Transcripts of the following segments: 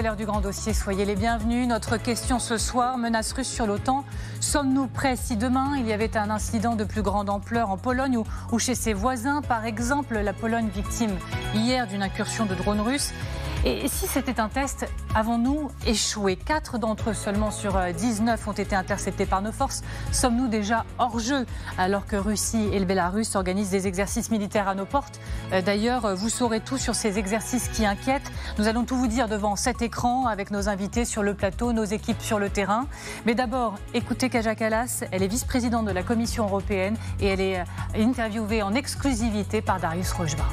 C'est l'heure du grand dossier, soyez les bienvenus. Notre question ce soir, menace russe sur l'OTAN. Sommes-nous prêts si demain il y avait un incident de plus grande ampleur en Pologne ou chez ses voisins? Par exemple, la Pologne victime hier d'une incursion de drones russes. Et si c'était un test, avons-nous échoué? 4 d'entre eux seulement sur 19 ont été interceptés par nos forces. Sommes-nous déjà hors jeu alors que Russie et le Bélarus organisent des exercices militaires à nos portes? D'ailleurs, vous saurez tout sur ces exercices qui inquiètent. Nous allons tout vous dire devant cet écran avec nos invités sur le plateau, nos équipes sur le terrain. Mais d'abord, écoutez Kaja Kallas, elle est vice-présidente de la Commission européenne et elle est interviewée en exclusivité par Darius Rojba.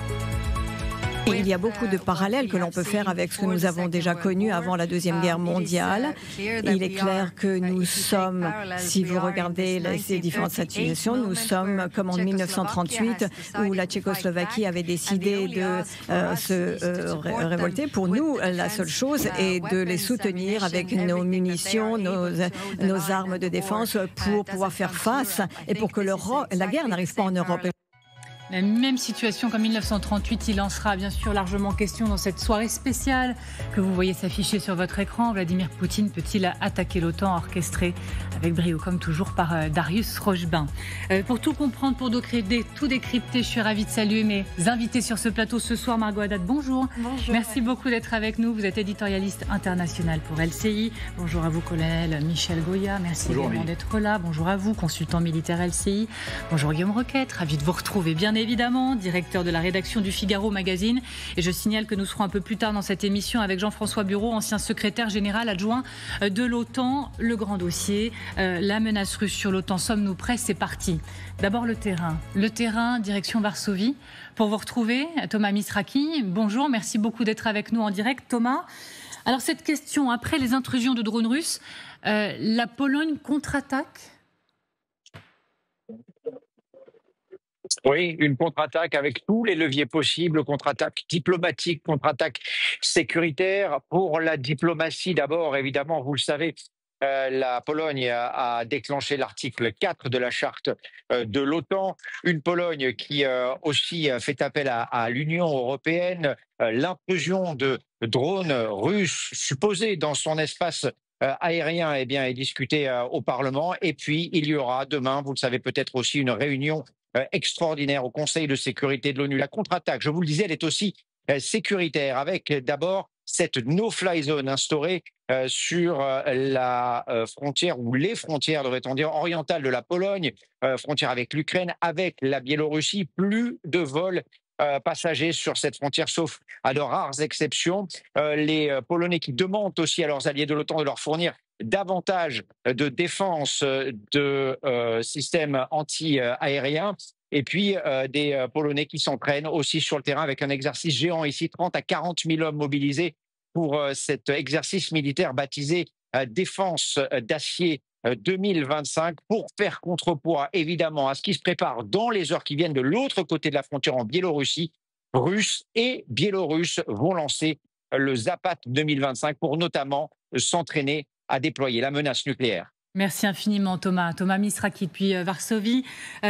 Il y a beaucoup de parallèles que l'on peut faire avec ce que nous avons déjà connu avant la Deuxième Guerre mondiale. Il est clair que nous sommes, si vous regardez ces différentes situations, nous sommes comme en 1938 où la Tchécoslovaquie avait décidé de se révolter. Pour nous, la seule chose est de les soutenir avec nos munitions, nos armes de défense pour pouvoir faire face et pour que la guerre n'arrive pas en Europe. La même situation qu'en 1938, il en sera bien sûr largement question dans cette soirée spéciale que vous voyez s'afficher sur votre écran. Vladimir Poutine peut-il attaquer l'OTAN, orchestré avec brio comme toujours par Darius Rojba. Pour tout comprendre, pour tout décrypter, je suis ravie de saluer mes invités sur ce plateau ce soir. Margot Haddad, bonjour. Bonjour. Merci beaucoup d'être avec nous. Vous êtes éditorialiste international pour LCI. Bonjour à vous, colonel Michel Goya. Merci également d'être là. Bonjour à vous, consultant militaire LCI. Bonjour Guillaume Roquette, ravi de vous retrouver bien évidemment, directeur de la rédaction du Figaro Magazine. Et je signale que nous serons un peu plus tard dans cette émission avec Jean-François Bureau, ancien secrétaire général adjoint de l'OTAN. Le grand dossier, la menace russe sur l'OTAN. Sommes-nous prêts? C'est parti. D'abord le terrain. Le terrain, direction Varsovie. Pour vous retrouver, Thomas Misraki. Bonjour, merci beaucoup d'être avec nous en direct. Thomas, alors cette question, après les intrusions de drones russes, la Pologne contre-attaque? Oui, une contre-attaque avec tous les leviers possibles, contre-attaque diplomatique, contre-attaque sécuritaire. Pour la diplomatie, d'abord, évidemment, vous le savez, la Pologne a déclenché l'article 4 de la charte de l'OTAN. Une Pologne qui aussi fait appel à l'Union européenne. L'intrusion de drones russes supposés dans son espace aérien est discutée au Parlement. Et puis, il y aura demain, vous le savez peut-être aussi, une réunion extraordinaire au Conseil de sécurité de l'ONU. La contre-attaque, je vous le disais, elle est aussi sécuritaire, avec d'abord cette no-fly zone instaurée sur la frontière, ou les frontières, devrait-on dire, orientales de la Pologne, frontière avec l'Ukraine, avec la Biélorussie. Plus de vols passagers sur cette frontière, sauf à de rares exceptions. Les Polonais qui demandent aussi à leurs alliés de l'OTAN de leur fournir davantage de défense de systèmes anti-aériens. Et puis des Polonais qui s'entraînent aussi sur le terrain avec un exercice géant ici, 30 à 40 000 hommes mobilisés pour cet exercice militaire baptisé Défense d'acier 2025, pour faire contrepoids évidemment à ce qui se prépare dans les heures qui viennent de l'autre côté de la frontière en Biélorussie. Russes et Biélorusses vont lancer le Zapad 2025 pour notamment s'entraîner à déployer la menace nucléaire. Merci infiniment Thomas. Thomas Misraki depuis Varsovie.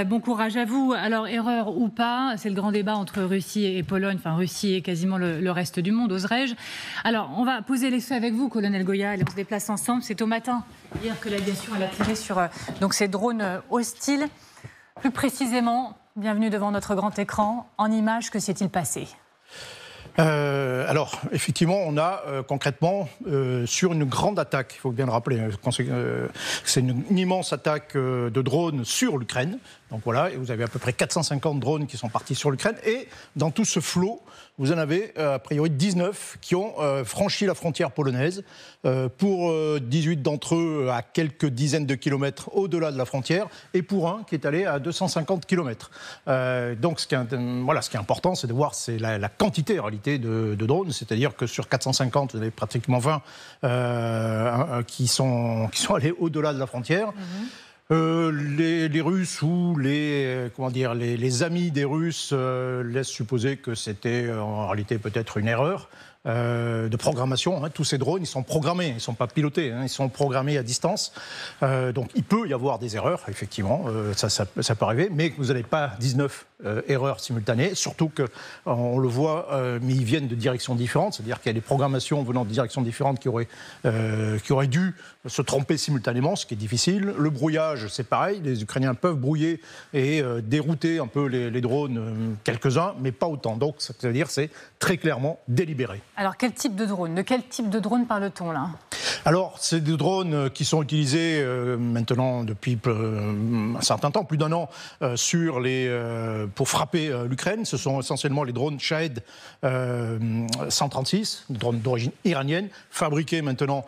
Bon courage à vous. Alors, erreur ou pas, c'est le grand débat entre Russie et Pologne, enfin Russie et quasiment le reste du monde, oserais-je. Alors, on va poser les faits avec vous, colonel Goya, et on se déplace ensemble. C'est au matin, hier, que l'aviation a tiré sur donc ces drones hostiles. Plus précisément, bienvenue devant notre grand écran. En images, que s'est-il passé ? Alors, effectivement, on a concrètement sur une grande attaque, il faut bien le rappeler, c'est une immense attaque de drones sur l'Ukraine. Donc voilà, et vous avez à peu près 450 drones qui sont partis sur l'Ukraine. Et dans tout ce flot, vous en avez a priori 19 qui ont franchi la frontière polonaise. Pour 18 d'entre eux à quelques dizaines de kilomètres au-delà de la frontière. Et pour un qui est allé à 250 kilomètres. Donc ce qui est important, c'est de voir la quantité en réalité de drones. C'est-à-dire que sur 450, vous avez pratiquement 20 qui sont allés au-delà de la frontière. Les Russes ou les amis des Russes laissent supposer que c'était en réalité peut-être une erreur. de programmation. Tous ces drones, ils sont programmés, ils ne sont pas pilotés, ils sont programmés à distance. Donc il peut y avoir des erreurs, effectivement, ça peut arriver, mais vous n'avez pas 19 erreurs simultanées, surtout qu'on le voit, mais ils viennent de directions différentes, c'est-à-dire qu'il y a des programmations venant de directions différentes qui auraient dû se tromper simultanément, ce qui est difficile. Le brouillage, c'est pareil, les Ukrainiens peuvent brouiller et dérouter un peu les drones, quelques-uns, mais pas autant. Donc, c'est-à-dire c'est très clairement délibéré. Alors, quel type de drone? De quel type de drone parle-t-on là? Alors, c'est des drones qui sont utilisés maintenant depuis un certain temps, plus d'un an, pour frapper l'Ukraine. Ce sont essentiellement les drones Shahed 136, drones d'origine iranienne, fabriqués maintenant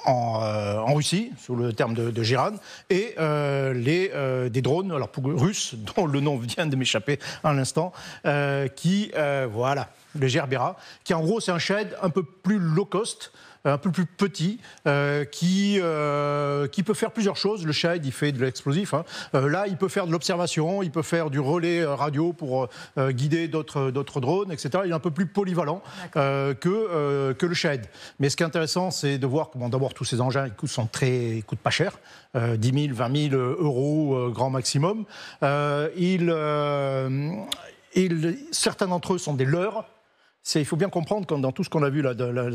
en Russie, sous le terme de Giran, et des drones russes, dont le nom vient de m'échapper à l'instant, voilà, le Gerbera, qui en gros c'est un Shahed un peu plus low cost, un peu plus petit, qui peut faire plusieurs choses. Le Shahed, il fait de l'explosif. Là, il peut faire de l'observation, il peut faire du relais radio pour guider d'autres drones, etc. Il est un peu plus polyvalent que le Shahed. Mais ce qui est intéressant, c'est de voir comment d'abord tous ces engins ils coûtent pas cher, 10 000, 20 000 euros grand maximum. Certains d'entre eux sont des leurres. Il faut bien comprendre que dans tout ce qu'on a vu,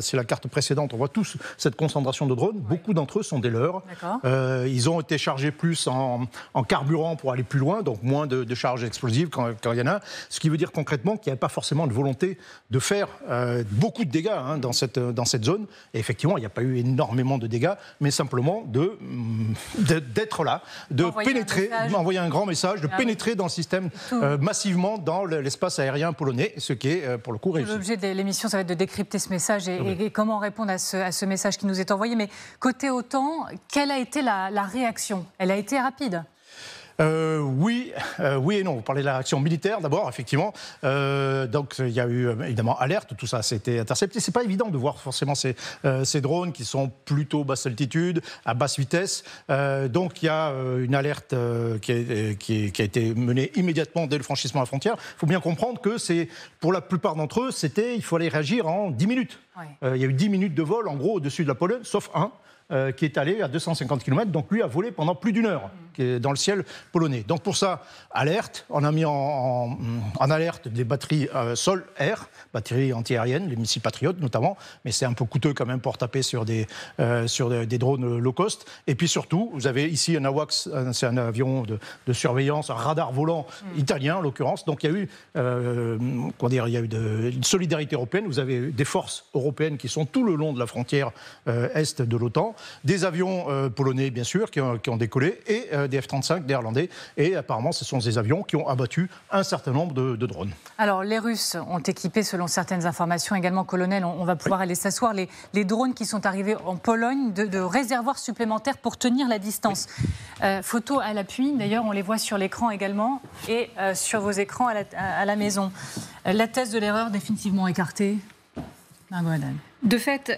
c'est la carte précédente, on voit tous cette concentration de drones. Beaucoup d'entre eux sont des leurres. Ils ont été chargés plus en carburant pour aller plus loin, donc moins de charges explosives quand il y en a. Ce qui veut dire concrètement qu'il n'y avait pas forcément de volonté de faire beaucoup de dégâts dans cette zone. Et effectivement, il n'y a pas eu énormément de dégâts, mais simplement d'être là, de pénétrer, envoyer un grand message, de pénétrer dans le système massivement dans l'espace aérien polonais, ce qui est pour le coup réussi. L'objet de l'émission, ça va être de décrypter ce message et comment répondre à ce message qui nous est envoyé. Mais côté OTAN, quelle a été la réaction? Elle a été rapide? Oui et non. Vous parlez de la réaction militaire d'abord, effectivement. Donc il y a eu évidemment alerte, tout ça c'était intercepté. C'est pas évident de voir forcément ces drones qui sont plutôt basse altitude, à basse vitesse. Donc il y a une alerte qui a été menée immédiatement dès le franchissement de la frontière. Il faut bien comprendre que pour la plupart d'entre eux, il fallait réagir en 10 minutes. Il y a eu 10 minutes de vol en gros au-dessus de la Pologne, sauf un. Qui est allé à 250 km, donc lui a volé pendant plus d'une heure qui est dans le ciel polonais. Donc pour ça, alerte, on a mis en alerte des batteries sol-air, batteries anti-aériennes, les missiles Patriot notamment, mais c'est un peu coûteux quand même pour taper sur des drones low cost. Et puis surtout, vous avez ici un AWACS, c'est un avion de surveillance, un radar volant italien en l'occurrence, donc il y a eu, une solidarité européenne, vous avez des forces européennes qui sont tout le long de la frontière est de l'OTAN, des avions polonais bien sûr qui ont décollé et des F-35 néerlandais et apparemment ce sont des avions qui ont abattu un certain nombre de drones. Alors les Russes ont équipé selon certaines informations également, colonel, on va pouvoir aller s'asseoir, les drones qui sont arrivés en Pologne de réservoirs supplémentaires pour tenir la distance. Photos à l'appui, d'ailleurs on les voit sur l'écran également et sur vos écrans à la maison. La thèse de l'erreur définitivement écartée. Margot Haddad. De fait,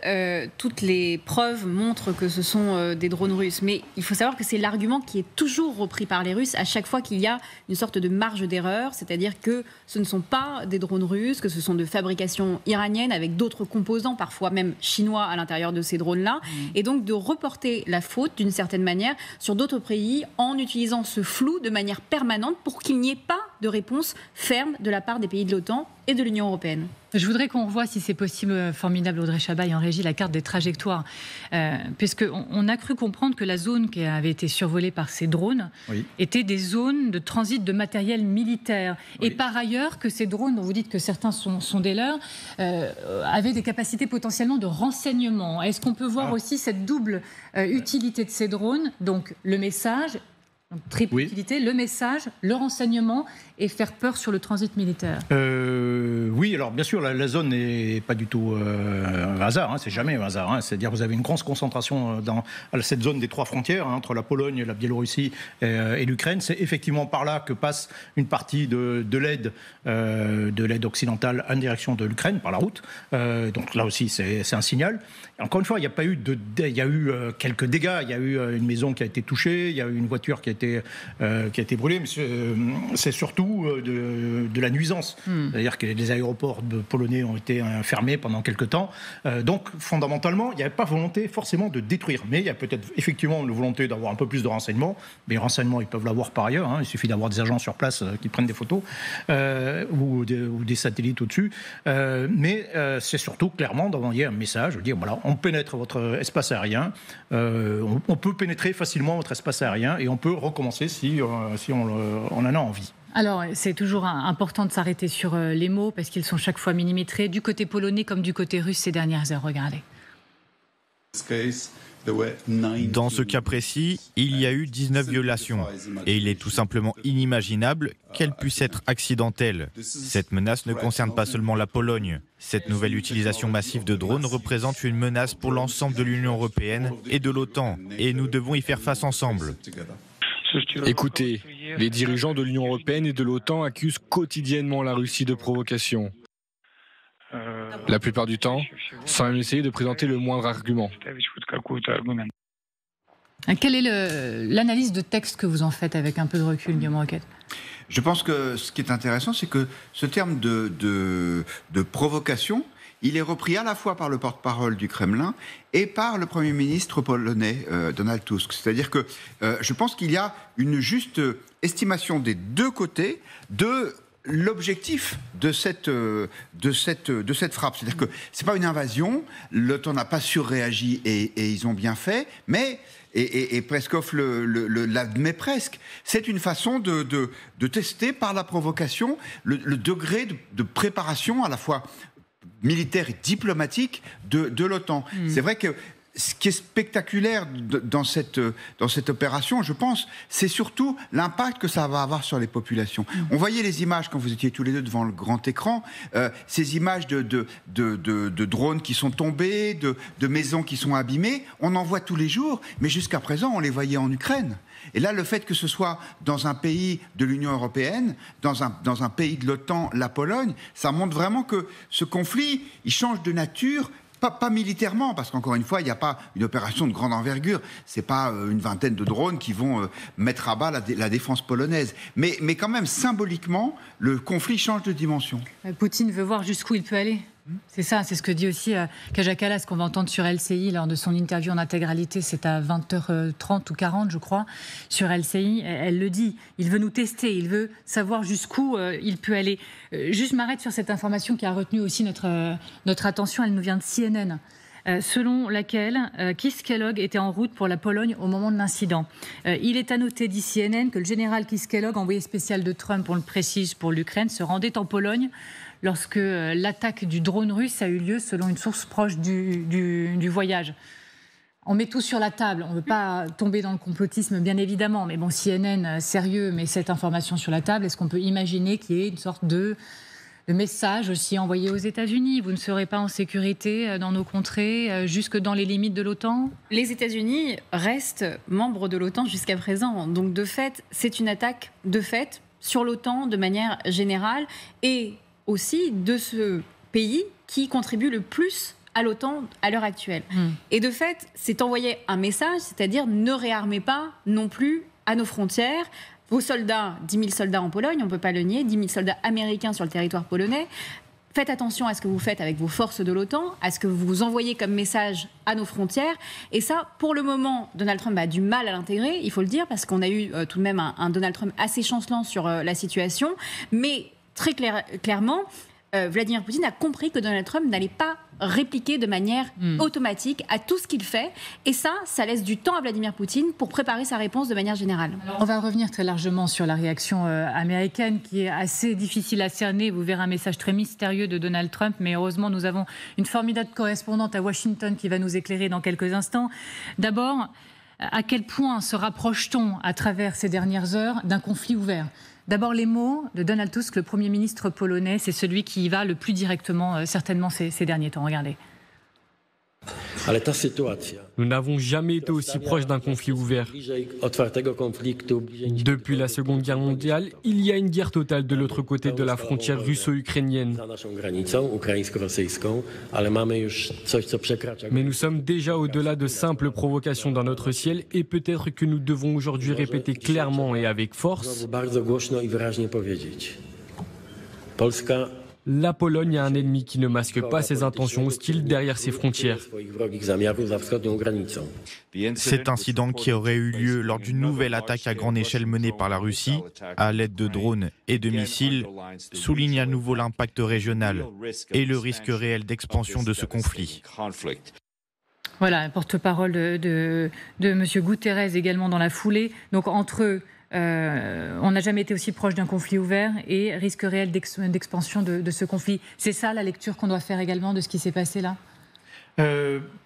toutes les preuves montrent que ce sont des drones russes. Mais il faut savoir que c'est l'argument qui est toujours repris par les Russes à chaque fois qu'il y a une sorte de marge d'erreur. C'est-à-dire que ce ne sont pas des drones russes, que ce sont de fabrication iranienne avec d'autres composants, parfois même chinois à l'intérieur de ces drones-là. Et donc de reporter la faute d'une certaine manière sur d'autres pays en utilisant ce flou de manière permanente pour qu'il n'y ait pas de réponse ferme de la part des pays de l'OTAN et de l'Union européenne. Je voudrais qu'on revoie, si c'est possible, formidable Audrey Chabaille en régie, la carte des trajectoires. Puisqu'on a cru comprendre que la zone qui avait été survolée par ces drones était des zones de transit de matériel militaire. Et par ailleurs, que ces drones, dont vous dites que certains sont des leurs, avaient des capacités potentiellement de renseignement. Est-ce qu'on peut voir aussi cette double utilité de ces drones? Donc le message... Donc, triple utilité, le message, le renseignement et faire peur sur le transit militaire. Oui, alors bien sûr, la zone n'est pas du tout un hasard, c'est jamais un hasard. C'est-à-dire que vous avez une grosse concentration dans cette zone des trois frontières, entre la Pologne, la Biélorussie et l'Ukraine. C'est effectivement par là que passe une partie de l'aide occidentale en direction de l'Ukraine, par la route. Donc là aussi, c'est un signal. Encore une fois, il y a eu quelques dégâts. Il y a eu une maison qui a été touchée, il y a eu une voiture qui a été été brûlés, mais c'est surtout de la nuisance. C'est-à-dire que les aéroports polonais ont été fermés pendant quelques temps. Donc, fondamentalement, il n'y avait pas volonté forcément de détruire. Mais il y a peut-être effectivement une volonté d'avoir un peu plus de renseignements. Mais les renseignements, ils peuvent l'avoir par ailleurs. Il suffit d'avoir des agents sur place qui prennent des photos ou des satellites au-dessus. Mais c'est surtout clairement d'envoyer un message, de dire voilà, on pénètre votre espace aérien, on peut pénétrer facilement votre espace aérien et on peut recommencer si on en a envie. Alors, c'est toujours important de s'arrêter sur les mots parce qu'ils sont chaque fois millimétrés, du côté polonais comme du côté russe ces dernières heures. Regardez. Dans ce cas précis, il y a eu 19 violations et il est tout simplement inimaginable qu'elles puissent être accidentelles. Cette menace ne concerne pas seulement la Pologne. Cette nouvelle utilisation massive de drones représente une menace pour l'ensemble de l'Union européenne et de l'OTAN et nous devons y faire face ensemble. Écoutez, les dirigeants de l'Union européenne et de l'OTAN accusent quotidiennement la Russie de provocation. La plupart du temps, sans même essayer de présenter le moindre argument. Quelle est l'analyse de texte que vous en faites avec un peu de recul, Guillaume Roquette ? Je pense que ce qui est intéressant, c'est que ce terme de provocation, il est repris à la fois par le porte-parole du Kremlin et par le Premier ministre polonais, Donald Tusk. C'est-à-dire que je pense qu'il y a une juste estimation des deux côtés de l'objectif de cette frappe. C'est-à-dire que ce n'est pas une invasion, l'OTAN n'a pas surréagi et ils ont bien fait, mais, et Peskov l'admet presque, c'est une façon de tester par la provocation le degré de préparation à la fois militaire et diplomatique de l'OTAN. C'est vrai que ce qui est spectaculaire dans cette opération, je pense, c'est surtout l'impact que ça va avoir sur les populations. On voyait les images quand vous étiez tous les deux devant le grand écran, ces images de drones qui sont tombés, de maisons qui sont abîmées, on en voit tous les jours, mais jusqu'à présent, on les voyait en Ukraine. Et là, le fait que ce soit dans un pays de l'Union européenne, dans un pays de l'OTAN, la Pologne, ça montre vraiment que ce conflit, il change de nature. Pas militairement, parce qu'encore une fois, il n'y a pas une opération de grande envergure. Ce n'est pas une vingtaine de drones qui vont mettre à bas la défense polonaise. Mais quand même, symboliquement, le conflit change de dimension. Poutine veut voir jusqu'où il peut aller. C'est ça, c'est ce que dit aussi Kaja Kallas, qu'on va entendre sur LCI lors de son interview en intégralité. C'est à 20h30 ou 40, je crois, sur LCI. Elle le dit, il veut nous tester, il veut savoir jusqu'où il peut aller. Juste m'arrête sur cette information qui a retenu aussi notre attention. Elle nous vient de CNN. Selon laquelle Keith Kellogg était en route pour la Pologne au moment de l'incident. Il est à noter, dit CNN, que le général Keith Kellogg, envoyé spécial de Trump, on le précise, pour l'Ukraine, se rendait en Pologne lorsque l'attaque du drone russe a eu lieu, selon une source proche du voyage. On met tout sur la table, on ne veut pas tomber dans le complotisme, bien évidemment, mais bon, CNN, sérieux, met cette information sur la table. Est-ce qu'on peut imaginer qu'il y ait une sorte de message aussi envoyé aux États-Unis? Vous ne serez pas en sécurité dans nos contrées, jusque dans les limites de l'OTAN? Les États-Unis restent membres de l'OTAN jusqu'à présent. Donc, de fait, c'est une attaque de fait sur l'OTAN de manière générale et aussi de ce pays qui contribue le plus à l'OTAN à l'heure actuelle. Et de fait, c'est envoyer un message, c'est-à-dire ne réarmez pas non plus à nos frontières. Vos soldats, 10 000 soldats en Pologne, on ne peut pas le nier, 10 000 soldats américains sur le territoire polonais. Faites attention à ce que vous faites avec vos forces de l'OTAN, à ce que vous envoyez comme message à nos frontières. Et ça, pour le moment, Donald Trump a du mal à l'intégrer, il faut le dire, parce qu'on a eu tout de même un Donald Trump assez chancelant sur la situation. Mais très clairement, Vladimir Poutine a compris que Donald Trump n'allait pas répliquer de manière automatique à tout ce qu'il fait. Et ça laisse du temps à Vladimir Poutine pour préparer sa réponse de manière générale. Alors, on va revenir très largement sur la réaction américaine qui est assez difficile à cerner. Vous verrez un message très mystérieux de Donald Trump, mais heureusement, nous avons une formidable correspondante à Washington qui va nous éclairer dans quelques instants. D'abord, à quel point se rapproche-t-on à travers ces dernières heures d'un conflit ouvert ? D'abord, les mots de Donald Tusk, le Premier ministre polonais, c'est celui qui y va le plus directement, certainement, ces derniers temps. Regardez. Nous n'avons jamais été aussi proches d'un conflit ouvert. Depuis la Seconde Guerre mondiale, il y a une guerre totale de l'autre côté de la frontière russo-ukrainienne. Mais nous sommes déjà au-delà de simples provocations dans notre ciel et peut-être que nous devons aujourd'hui répéter clairement et avec force: la Pologne a un ennemi qui ne masque pas ses intentions hostiles derrière ses frontières. Cet incident qui aurait eu lieu lors d'une nouvelle attaque à grande échelle menée par la Russie, à l'aide de drones et de missiles, souligne à nouveau l'impact régional et le risque réel d'expansion de ce conflit. Voilà, porte-parole de M. Guterres également dans la foulée. Donc entre on n'a jamais été aussi proche d'un conflit ouvert et risque réel d'expansion de ce conflit. C'est ça la lecture qu'on doit faire également de ce qui s'est passé là ?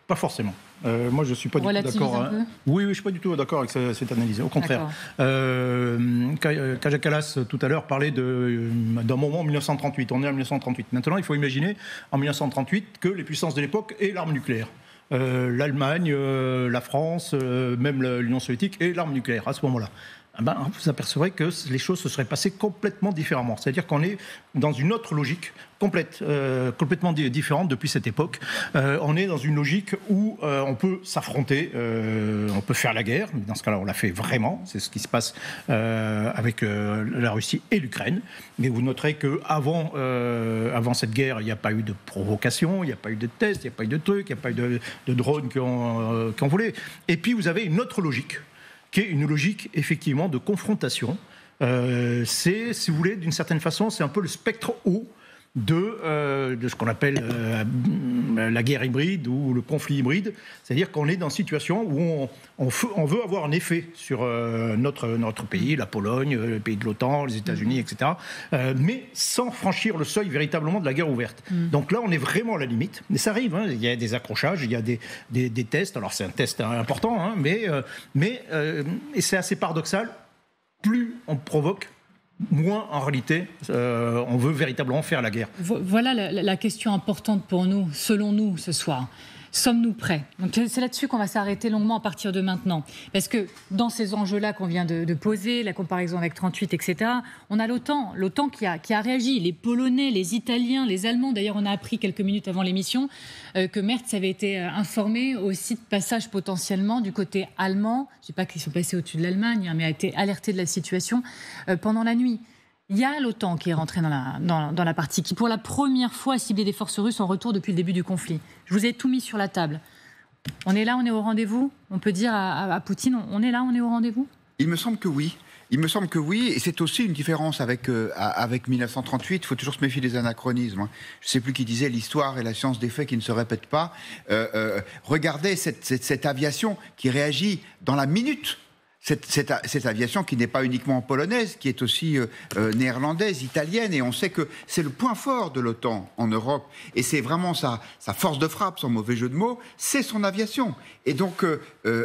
Pas forcément. Moi, je ne suis pas du tout d'accord. Oui, je ne suis pas du tout d'accord avec cette analyse. Au contraire. Kaja Kallas, tout à l'heure, parlait d'un moment 1938. On est en 1938. Maintenant, il faut imaginer, en 1938, que les puissances de l'époque aient l'arme nucléaire. L'Allemagne, la France, même l'Union soviétique et l'arme nucléaire à ce moment-là. Vous apercevrez que les choses se seraient passées complètement différemment. C'est-à-dire qu'on est dans une autre logique complètement différente depuis cette époque. On est dans une logique où on peut s'affronter, on peut faire la guerre. Mais dans ce cas-là, on l'a fait vraiment. C'est ce qui se passe avec la Russie et l'Ukraine. Mais vous noterez qu'avant cette guerre, il n'y a pas eu de provocation, il n'y a pas eu de tests, il n'y a pas eu de trucs, il n'y a pas eu de drones qui ont volé. Et puis, vous avez une autre logique, qui est une logique, effectivement, de confrontation. C'est, si vous voulez, d'une certaine façon, c'est un peu le spectre haut de ce qu'on appelle la guerre hybride ou le conflit hybride. C'est-à-dire qu'on est dans une situation où on veut avoir un effet sur notre pays, la Pologne, le pays de l'OTAN, les États-Unis, etc., mais sans franchir le seuil véritablement de la guerre ouverte. Donc là, on est vraiment à la limite. Mais ça arrive, hein, il y a des accrochages, il y a des tests. Alors c'est un test important, hein, mais et c'est assez paradoxal. Plus on provoque, moins, en réalité, on veut véritablement faire la guerre. Voilà la question importante pour nous, selon nous, ce soir. Sommes-nous prêts ? Donc, c'est là-dessus qu'on va s'arrêter longuement à partir de maintenant. Parce que dans ces enjeux-là qu'on vient de poser, la comparaison avec 38, etc., on a l'OTAN qui a réagi. Les Polonais, les Italiens, les Allemands. D'ailleurs, on a appris quelques minutes avant l'émission que Merz avait été informé aussi de passage potentiellement du côté allemand. Je ne sais pas qu'ils sont passés au-dessus de l'Allemagne, mais a été alerté de la situation pendant la nuit. Il y a l'OTAN qui est rentré dans la partie, qui pour la première fois a ciblé des forces russes en retour depuis le début du conflit. Je vous ai tout mis sur la table. On est là, on est au rendez-vous ? On peut dire à Poutine, on est là, on est au rendez-vous ? Il me semble que oui. Et c'est aussi une différence avec 1938. Il faut toujours se méfier des anachronismes. Je ne sais plus qui disait l'histoire et la science des faits qui ne se répètent pas. Regardez cette aviation qui réagit dans la minute. Cette aviation qui n'est pas uniquement polonaise, qui est aussi néerlandaise, italienne, et on sait que c'est le point fort de l'OTAN en Europe, et c'est vraiment sa force de frappe, sans mauvais jeu de mots, c'est son aviation. Et donc,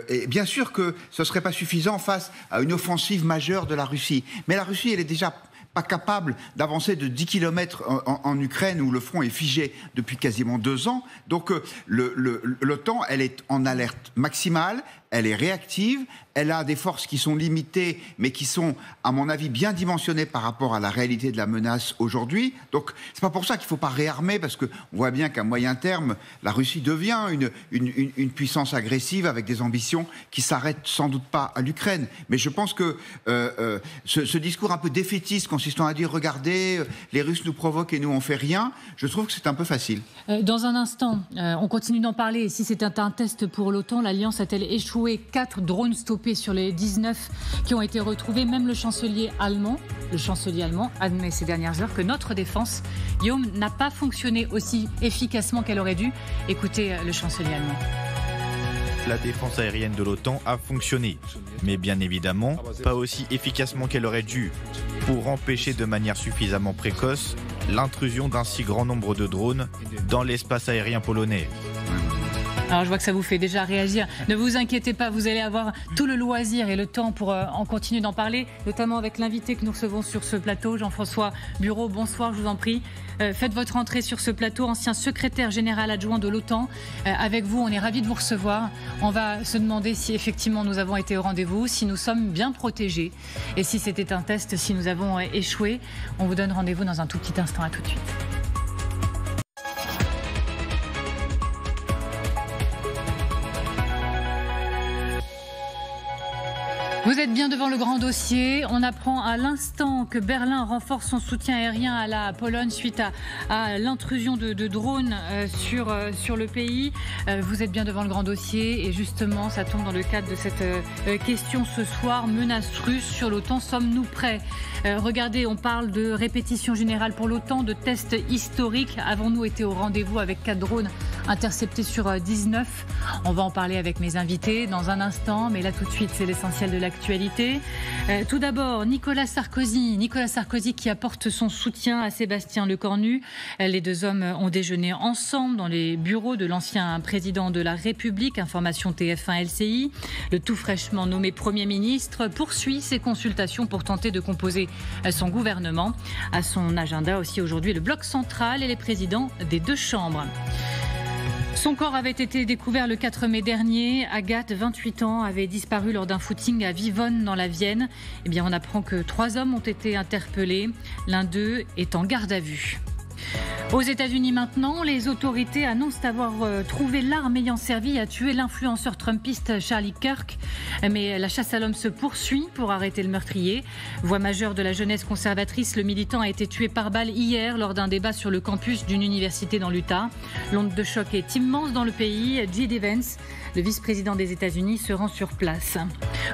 et bien sûr que ce ne serait pas suffisant face à une offensive majeure de la Russie. Mais la Russie, elle est déjà pas capable d'avancer de 10 km en Ukraine où le front est figé depuis quasiment 2 ans. Donc l'OTAN, elle est en alerte maximale, elle est réactive, elle a des forces qui sont limitées, mais qui sont, à mon avis, bien dimensionnées par rapport à la réalité de la menace aujourd'hui. Donc c'est pas pour ça qu'il ne faut pas réarmer, parce qu'on voit bien qu'à moyen terme, la Russie devient une puissance agressive avec des ambitions qui s'arrêtent sans doute pas à l'Ukraine. Mais je pense que ce discours un peu défaitiste consistant à dire « regardez, les Russes nous provoquent et nous on fait rien », je trouve que c'est un peu facile. Dans un instant, on continue d'en parler. Si c'était un test pour l'OTAN, l'Alliance a-t-elle échoué ? 4 drones stoppés sur les 19 qui ont été retrouvés. Même le chancelier allemand admet ces dernières heures que notre défense, Guillaume, n'a pas fonctionné aussi efficacement qu'elle aurait dû. Écoutez le chancelier allemand. La défense aérienne de l'OTAN a fonctionné, mais bien évidemment pas aussi efficacement qu'elle aurait dû, pour empêcher de manière suffisamment précoce l'intrusion d'un si grand nombre de drones dans l'espace aérien polonais. Alors je vois que ça vous fait déjà réagir. Ne vous inquiétez pas, vous allez avoir tout le loisir et le temps pour en continuer d'en parler, notamment avec l'invité que nous recevons sur ce plateau, Jean-François Bureau. Bonsoir, je vous en prie. Faites votre entrée sur ce plateau, ancien secrétaire général adjoint de l'OTAN. Avec vous, on est ravis de vous recevoir. On va se demander si effectivement nous avons été au rendez-vous, si nous sommes bien protégés et si c'était un test, si nous avons échoué. On vous donne rendez-vous dans un tout petit instant. À tout de suite. Vous êtes bien devant le grand dossier. On apprend à l'instant que Berlin renforce son soutien aérien à la Pologne suite à l'intrusion de drones sur le pays. Vous êtes bien devant le grand dossier et justement, ça tombe dans le cadre de cette question ce soir. Menace russe sur l'OTAN, sommes-nous prêts ? Regardez, on parle de répétition générale pour l'OTAN, de tests historiques. Avons-nous été au rendez-vous avec 4 drones interceptés sur 19 ? On va en parler avec mes invités dans un instant, mais là tout de suite, c'est l'essentiel de l'actualité. Tout d'abord, Nicolas Sarkozy qui apporte son soutien à Sébastien Lecornu. Les deux hommes ont déjeuné ensemble dans les bureaux de l'ancien président de la République, information TF1 LCI. Le tout fraîchement nommé Premier ministre poursuit ses consultations pour tenter de composer son gouvernement. À son agenda aussi aujourd'hui le bloc central et les présidents des 2 chambres. Son corps avait été découvert le 4 mai dernier. Agathe, 28 ans, avait disparu lors d'un footing à Vivonne dans la Vienne. Eh bien, on apprend que 3 hommes ont été interpellés. L'un d'eux est en garde à vue. Aux États-Unis maintenant, les autorités annoncent avoir trouvé l'arme ayant servi à tuer l'influenceur trumpiste Charlie Kirk. Mais la chasse à l'homme se poursuit pour arrêter le meurtrier. Voix majeure de la jeunesse conservatrice, le militant a été tué par balle hier lors d'un débat sur le campus d'une université dans l'Utah. L'onde de choc est immense dans le pays. J.D. Vance, le vice-président des États-Unis, se rend sur place.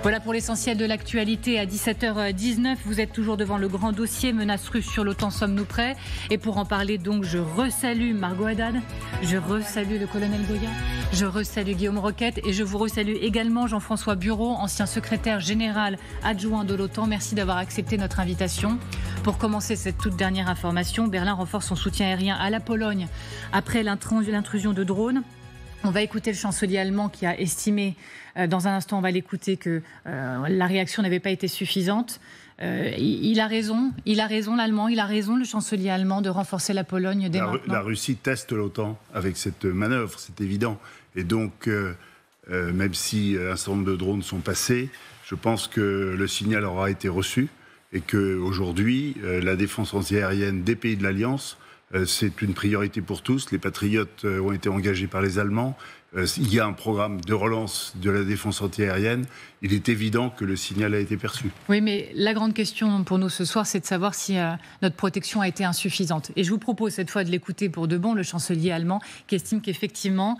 Voilà pour l'essentiel de l'actualité. À 17h19, vous êtes toujours devant le grand dossier menace russe sur l'OTAN, sommes-nous prêts ? Et pour en parler donc, je resalue Margot Haddad, je resalue le colonel Goya, je resalue Guillaume Roquette et je vous resalue également Jean-François Bureau, ancien secrétaire général adjoint de l'OTAN. Merci d'avoir accepté notre invitation. Pour commencer cette toute dernière information, Berlin renforce son soutien aérien à la Pologne après l'intrusion de drones. On va écouter le chancelier allemand qui a estimé, dans un instant on va l'écouter, que la réaction n'avait pas été suffisante. Il a raison l'Allemand, il a raison le chancelier allemand de renforcer la Pologne dès maintenant. La Russie teste l'OTAN avec cette manœuvre, c'est évident. Et donc, même si un certain nombre de drones sont passés, je pense que le signal aura été reçu et qu'aujourd'hui, la défense antiaérienne des pays de l'Alliance, c'est une priorité pour tous. Les patriotes ont été engagés par les Allemands. Il y a un programme de relance de la défense antiaérienne. Il est évident que le signal a été perçu. Oui, mais la grande question pour nous ce soir, c'est de savoir si notre protection a été insuffisante. Et je vous propose cette fois de l'écouter pour de bon, le chancelier allemand, qui estime qu'effectivement,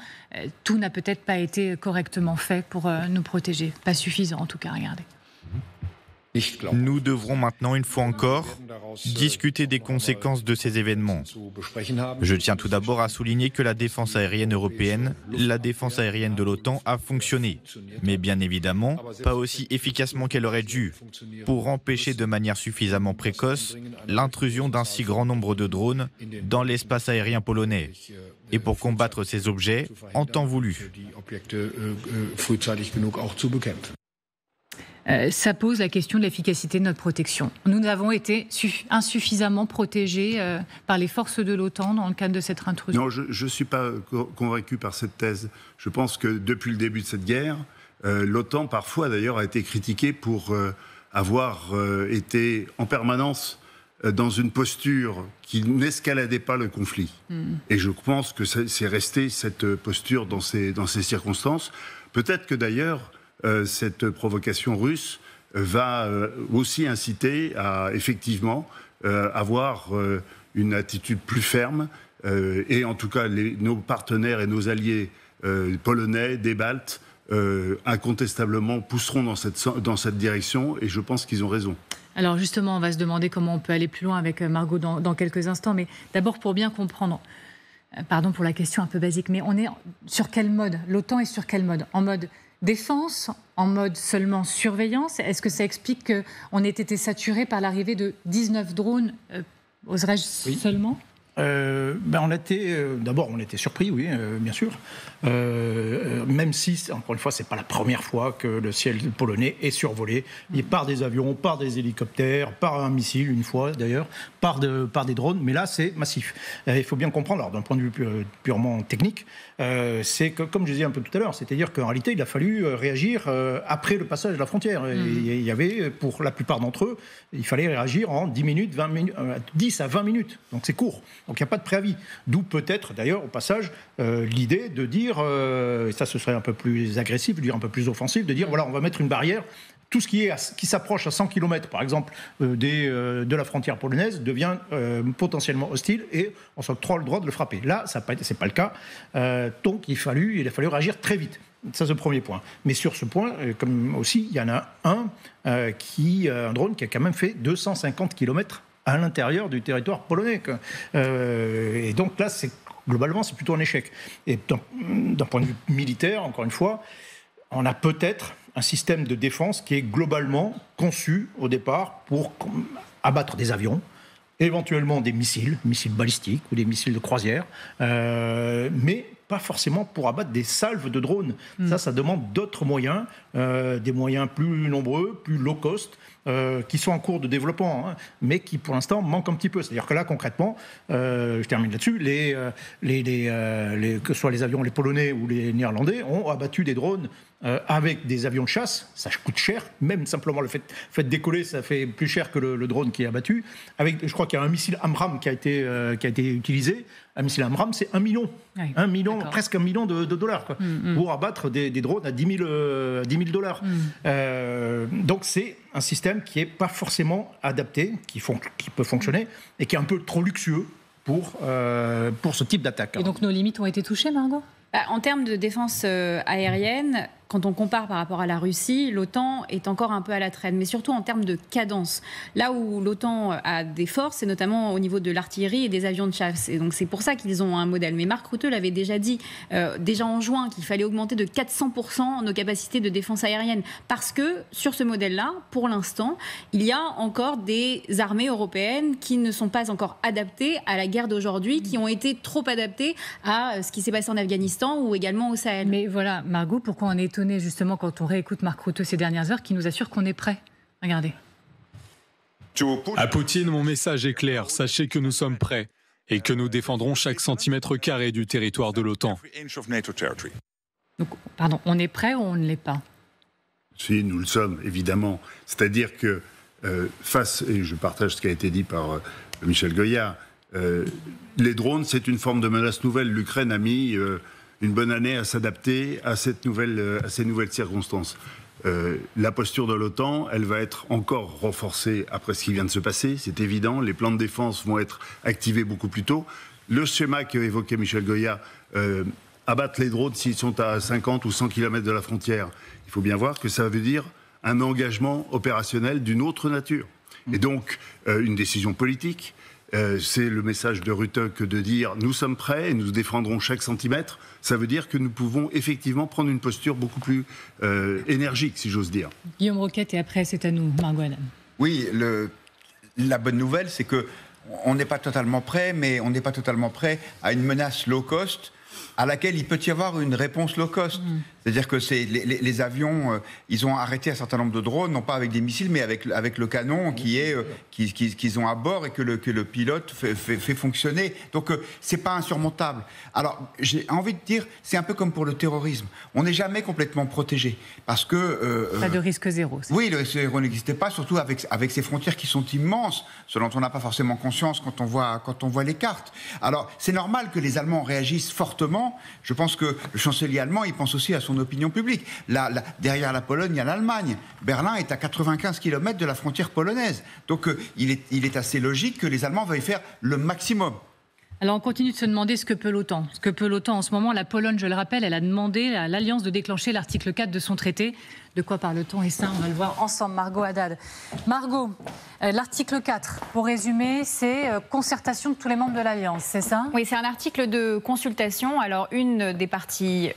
tout n'a peut-être pas été correctement fait pour nous protéger. Pas suffisant en tout cas, regardez. Nous devrons maintenant, une fois encore, discuter des conséquences de ces événements. Je tiens tout d'abord à souligner que la défense aérienne européenne, la défense aérienne de l'OTAN a fonctionné, mais bien évidemment pas aussi efficacement qu'elle aurait dû, pour empêcher de manière suffisamment précoce l'intrusion d'un si grand nombre de drones dans l'espace aérien polonais, et pour combattre ces objets en temps voulu. Ça pose la question de l'efficacité de notre protection. Nous avons été insuffisamment protégés par les forces de l'OTAN dans le cadre de cette intrusion. Non, je ne suis pas convaincu par cette thèse. Je pense que depuis le début de cette guerre, l'OTAN parfois d'ailleurs a été critiquée pour avoir été en permanence dans une posture qui n'escaladait pas le conflit. Et je pense que c'est resté cette posture dans ces circonstances. Peut-être que d'ailleurs, cette provocation russe va aussi inciter à effectivement avoir une attitude plus ferme et en tout cas nos partenaires et nos alliés polonais, des Baltes, incontestablement pousseront dans cette direction et je pense qu'ils ont raison. Alors justement, on va se demander comment on peut aller plus loin avec Margot dans quelques instants, mais d'abord pour bien comprendre, pardon pour la question un peu basique, mais on est sur quel mode ? L'OTAN est sur quel mode ? En mode défense, en mode seulement surveillance? Est-ce que ça explique qu'on ait été saturé par l'arrivée de 19 drones, oserais-je seulement ? On était surpris, oui, bien sûr. Même si, encore une fois, c'est pas la première fois que le ciel polonais est survolé par des avions, par des hélicoptères, par un missile, une fois d'ailleurs, par des drones. Mais là, c'est massif. Il faut bien comprendre, alors d'un point de vue purement technique, c'est que, comme je disais un peu tout à l'heure, c'est-à-dire qu'en réalité, il a fallu réagir après le passage de la frontière. Il y avait, pour la plupart d'entre eux, il fallait réagir en 10 minutes, 10 à 20 minutes. Donc c'est court. Donc il n'y a pas de préavis. D'où peut-être, d'ailleurs, au passage, l'idée de dire, et ça ce serait un peu plus agressif, dire un peu plus offensif, de dire, voilà, on va mettre une barrière. Tout ce qui s'approche à 100 km, par exemple, de la frontière polonaise, devient potentiellement hostile et on s'octroie le droit de le frapper. Là, ce n'est pas le cas. Donc il a fallu réagir très vite. Ça, c'est le premier point. Mais sur ce point, comme aussi, il y en a un drone qui a quand même fait 250 km à l'intérieur du territoire polonais. Et donc là, globalement, c'est plutôt un échec. Et d'un point de vue militaire, encore une fois, on a peut-être un système de défense qui est globalement conçu au départ pour abattre des avions, éventuellement des missiles balistiques ou des missiles de croisière, mais pas forcément pour abattre des salves de drones. Ça demande d'autres moyens, des moyens plus nombreux, plus low cost, qui sont en cours de développement, mais qui pour l'instant manquent un petit peu. C'est-à-dire que là, concrètement, je termine là-dessus, que ce soit les avions, les Polonais ou les Néerlandais, ont abattu des drones avec des avions de chasse. Ça coûte cher, même simplement le fait de décoller, ça fait plus cher que le drone qui est abattu. Je crois qu'il y a un missile AMRAAM qui a été utilisé. Un missile AMRAAM, c'est 1 million. Oui, presque 1 million de dollars, quoi, pour abattre des drones à 10 000 dollars. Donc c'est un système qui n'est pas forcément adapté, qui peut fonctionner, et qui est un peu trop luxueux pour ce type d'attaque. Et donc nos limites ont été touchées, Margot ? En termes de défense aérienne, quand on compare par rapport à la Russie, l'OTAN est encore un peu à la traîne, mais surtout en termes de cadence. Là où l'OTAN a des forces, c'est notamment au niveau de l'artillerie et des avions de chasse. Et donc c'est pour ça qu'ils ont un modèle. Mais Mark Rutte l'avait déjà dit, déjà en juin, qu'il fallait augmenter de 400% nos capacités de défense aérienne. Parce que sur ce modèle-là, pour l'instant, il y a encore des armées européennes qui ne sont pas encore adaptées à la guerre d'aujourd'hui, qui ont été trop adaptées à ce qui s'est passé en Afghanistan ou également au Sahel. Mais voilà, Margot, pourquoi on est étonné justement quand on réécoute Mark Rutte ces dernières heures, qui nous assure qu'on est prêt. Regardez. À Poutine, mon message est clair. Sachez que nous sommes prêts et que nous défendrons chaque centimètre carré du territoire de l'OTAN. Donc, pardon, on est prêt ou on ne l'est pas ? Si, nous le sommes, évidemment. C'est-à-dire que face, et je partage ce qui a été dit par Michel Goyard, les drones, c'est une forme de menace nouvelle. L'Ukraine a mis une bonne année à s'adapter à ces nouvelles circonstances. La posture de l'OTAN, elle va être encore renforcée après ce qui vient de se passer, c'est évident. Les plans de défense vont être activés beaucoup plus tôt. Le schéma qu'évoquait Michel Goyard, abattre les drones s'ils sont à 50 ou 100 km de la frontière, il faut bien voir que ça veut dire un engagement opérationnel d'une autre nature. Et donc, une décision politique. C'est le message de Rutte que de dire « nous sommes prêts et nous défendrons chaque centimètre ». Ça veut dire que nous pouvons effectivement prendre une posture beaucoup plus énergique, si j'ose dire. Guillaume Roquette, et après c'est à nous, Margot Haddad. Oui, la bonne nouvelle, c'est qu'on n'est pas totalement prêt, mais on n'est pas totalement prêt à une menace low cost à laquelle il peut y avoir une réponse low cost. C'est-à-dire que les avions, ils ont arrêté un certain nombre de drones, non pas avec des missiles, mais avec le canon qu'ils ont à bord et que le pilote fait fonctionner. Donc, c'est pas insurmontable. Alors, j'ai envie de dire, c'est un peu comme pour le terrorisme. On n'est jamais complètement protégé. Parce que... pas de risque zéro. Oui, le risque zéro n'existait pas, surtout avec ces frontières qui sont immenses, ce dont on n'a pas forcément conscience quand on voit les cartes. Alors, c'est normal que les Allemands réagissent fortement. Je pense que le chancelier allemand, il pense aussi à son opinion publique. Derrière la Pologne, il y a l'Allemagne. Berlin est à 95 km de la frontière polonaise. Donc il est assez logique que les Allemands veuillent faire le maximum. Alors on continue de se demander ce que peut l'OTAN. Ce que peut l'OTAN en ce moment, la Pologne, je le rappelle, elle a demandé à l'Alliance de déclencher l'article 4 de son traité, De quoi parle-t-on? Et ça, on va le voir ensemble. Margot Haddad. Margot, l'article 4, pour résumer, c'est concertation de tous les membres de l'Alliance, c'est ça? Oui, c'est un article de consultation. Alors, une des parties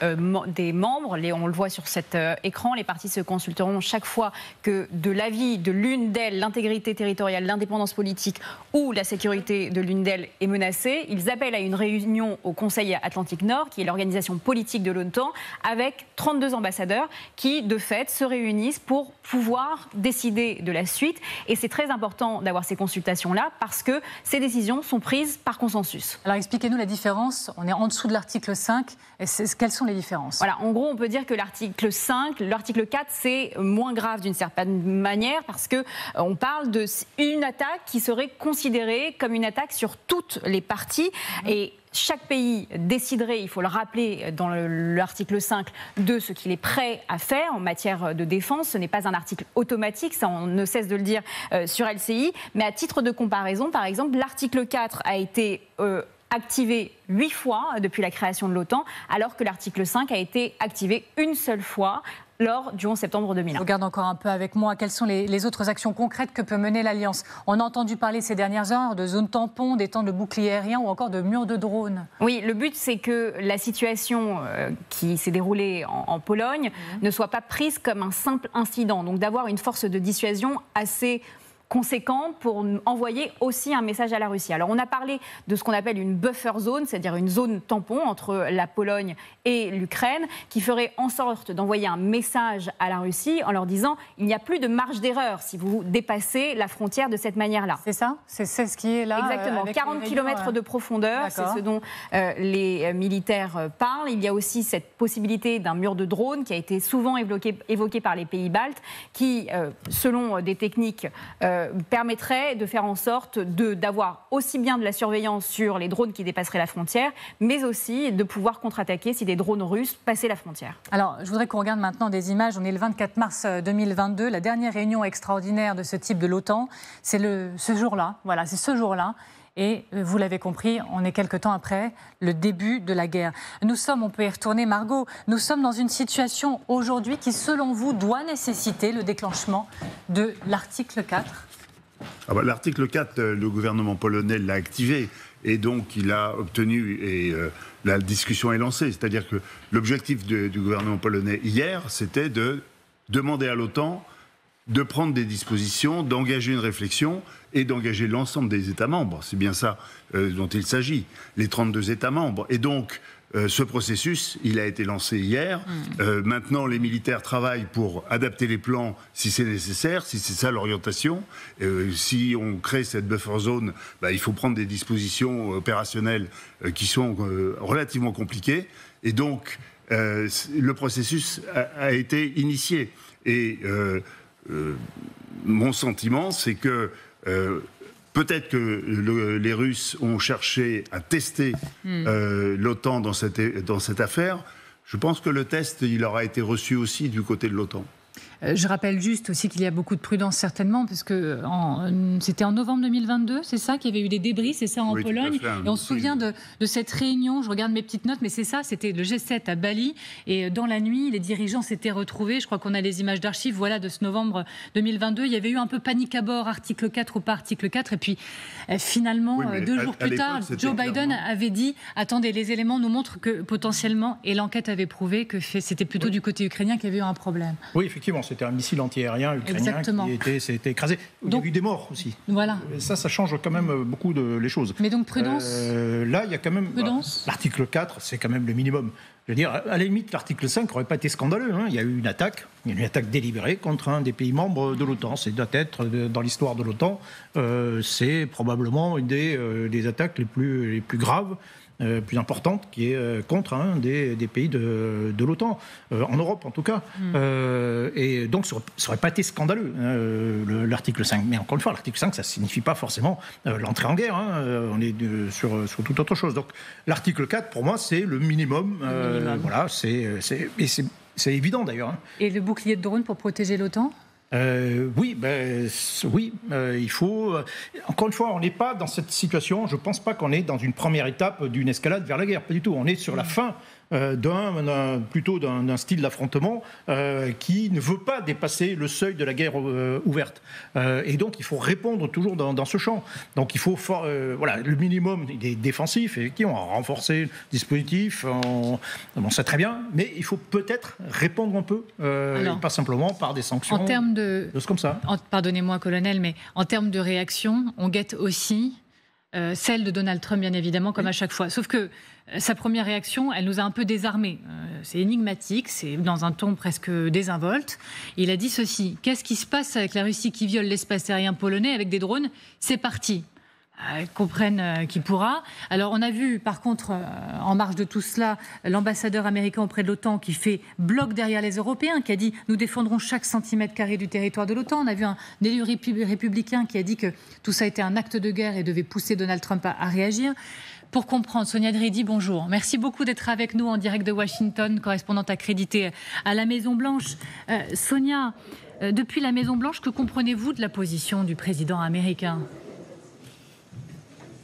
des membres, on le voit sur cet écran, les parties se consulteront chaque fois que de l'avis de l'une d'elles, l'intégrité territoriale, l'indépendance politique ou la sécurité de l'une d'elles est menacée. Ils appellent à une réunion au Conseil Atlantique Nord, qui est l'organisation politique de l'OTAN, avec 32 ambassadeurs qui, de fait, se réunissent pour pouvoir décider de la suite. Et c'est très important d'avoir ces consultations-là parce que ces décisions sont prises par consensus. Alors expliquez-nous la différence. On est en dessous de l'article 5. Quelles sont les différences? Voilà, en gros, on peut dire que l'article 5, l'article 4, c'est moins grave d'une certaine manière parce qu'on parle d'une attaque qui serait considérée comme une attaque sur toutes les parties. Et chaque pays déciderait, il faut le rappeler dans l'article 5, de ce qu'il est prêt à faire en matière de défense. Ce n'est pas un article automatique, ça on ne cesse de le dire sur LCI. Mais à titre de comparaison, par exemple, l'article 4 a été activé 8 fois depuis la création de l'OTAN, alors que l'article 5 a été activé une seule fois lors du 11 septembre 2001. Je regarde encore un peu avec moi quelles sont les autres actions concrètes que peut mener l'Alliance. On a entendu parler ces dernières heures de zones tampons, des temps de boucliers aériens ou encore de murs de drones. Oui, le but c'est que la situation qui s'est déroulée en Pologne ne soit pas prise comme un simple incident, donc d'avoir une force de dissuasion assez conséquente pour envoyer aussi un message à la Russie. Alors on a parlé de ce qu'on appelle une buffer zone, c'est-à-dire une zone tampon entre la Pologne et l'Ukraine, qui ferait en sorte d'envoyer un message à la Russie en leur disant il n'y a plus de marge d'erreur si vous dépassez la frontière de cette manière-là. C'est ça? C'est ce qui est là? Exactement, 40 km de profondeur, c'est ce dont les militaires parlent. Il y a aussi cette possibilité d'un mur de drone qui a été souvent évoqué par les pays baltes, qui, selon des techniques, permettrait de faire en sorte d'avoir aussi bien de la surveillance sur les drones qui dépasseraient la frontière, mais aussi de pouvoir contre-attaquer si des drones russes passaient la frontière. Alors, je voudrais qu'on regarde maintenant des images. On est le 24 mars 2022, la dernière réunion extraordinaire de ce type de l'OTAN. C'est ce jour-là, voilà, c'est ce jour-là. Et vous l'avez compris, on est quelque temps après le début de la guerre. Nous sommes, on peut y retourner Margot, nous sommes dans une situation aujourd'hui qui, selon vous, doit nécessiter le déclenchement de l'article 4. L'article 4, le gouvernement polonais l'a activé et donc il a obtenu, et la discussion est lancée. C'est-à-dire que l'objectif du gouvernement polonais hier, c'était de demander à l'OTAN de prendre des dispositions, d'engager une réflexion et d'engager l'ensemble des États membres. C'est bien ça dont il s'agit, les 32 États membres. Et donc, ce processus, il a été lancé hier. Maintenant, les militaires travaillent pour adapter les plans si c'est nécessaire, si c'est ça l'orientation. Si on crée cette buffer zone, il faut prendre des dispositions opérationnelles qui sont relativement compliquées. Et donc, le processus a été initié. Et mon sentiment, c'est que peut-être que les Russes ont cherché à tester l'OTAN dans cette affaire. Je pense que le test, il aura été reçu aussi du côté de l'OTAN. Je rappelle juste aussi qu'il y a beaucoup de prudence certainement, parce que c'était en novembre 2022, c'est ça, qu'il y avait eu des débris, c'est ça, en Pologne. Et on se souvient de cette réunion, je regarde mes petites notes, mais c'est ça, c'était le G7 à Bali. Et dans la nuit, les dirigeants s'étaient retrouvés. Je crois qu'on a les images d'archives, voilà, de ce novembre 2022. Il y avait eu un peu panique à bord, article 4 ou pas article 4. Et puis finalement, 2 jours plus tard, Joe Biden avait dit, attendez, les éléments nous montrent que potentiellement, et l'enquête avait prouvé que c'était plutôt du côté ukrainien qu'il y avait eu un problème. Oui, effectivement. C'était un missile antiaérien ukrainien qui s'était écrasé. Il y a eu des morts aussi. Voilà. Et ça change quand même beaucoup les choses. Mais donc prudence. Là, il y a quand même... Prudence. L'article 4, c'est quand même le minimum. Je veux dire, à la limite, l'article 5 n'aurait pas été scandaleux. Il y a eu une attaque délibérée contre un des pays membres de l'OTAN. C'est doit être, dans l'histoire de l'OTAN, c'est probablement une des attaques les plus graves, plus importante, qui est contre un des pays de l'OTAN, en Europe en tout cas. Et donc ça n'aurait pas été scandaleux, l'article 5. Mais encore une fois, l'article 5, ça ne signifie pas forcément l'entrée en guerre. On est sur toute autre chose. Donc l'article 4, pour moi, c'est le minimum. Voilà, c'est évident d'ailleurs. Et le bouclier de drone pour protéger l'OTAN ? Oui, il faut... Encore une fois, on n'est pas dans cette situation, je ne pense pas qu'on est dans une première étape d'une escalade vers la guerre, pas du tout. On est sur la fin plutôt d'un style d'affrontement qui ne veut pas dépasser le seuil de la guerre ouverte. Et donc il faut répondre toujours dans ce champ. Donc il faut, le minimum il est défensif, effectivement, on a renforcé le dispositif, on sait très bien, mais il faut peut-être répondre un peu, et pas simplement par des sanctions. En termes comme ça. Pardonnez-moi, colonel, mais en termes de réaction, on guette aussi celle de Donald Trump, bien évidemment, comme à chaque fois. Sauf que sa première réaction, elle nous a un peu désarmés. C'est énigmatique, c'est dans un ton presque désinvolte. Il a dit ceci: qu'est-ce qui se passe avec la Russie qui viole l'espace aérien polonais avec des drones? C'est parti. Comprenne qui pourra. Alors on a vu par contre en marge de tout cela l'ambassadeur américain auprès de l'OTAN qui fait bloc derrière les Européens, qui a dit nous défendrons chaque centimètre carré du territoire de l'OTAN. On a vu un élu républicain qui a dit que tout ça était un acte de guerre et devait pousser Donald Trump à réagir. Pour comprendre, Sonia Dridi, bonjour. Merci beaucoup d'être avec nous en direct de Washington, correspondante accréditée à la Maison-Blanche. Sonia, depuis la Maison-Blanche, que comprenez-vous de la position du président américain ?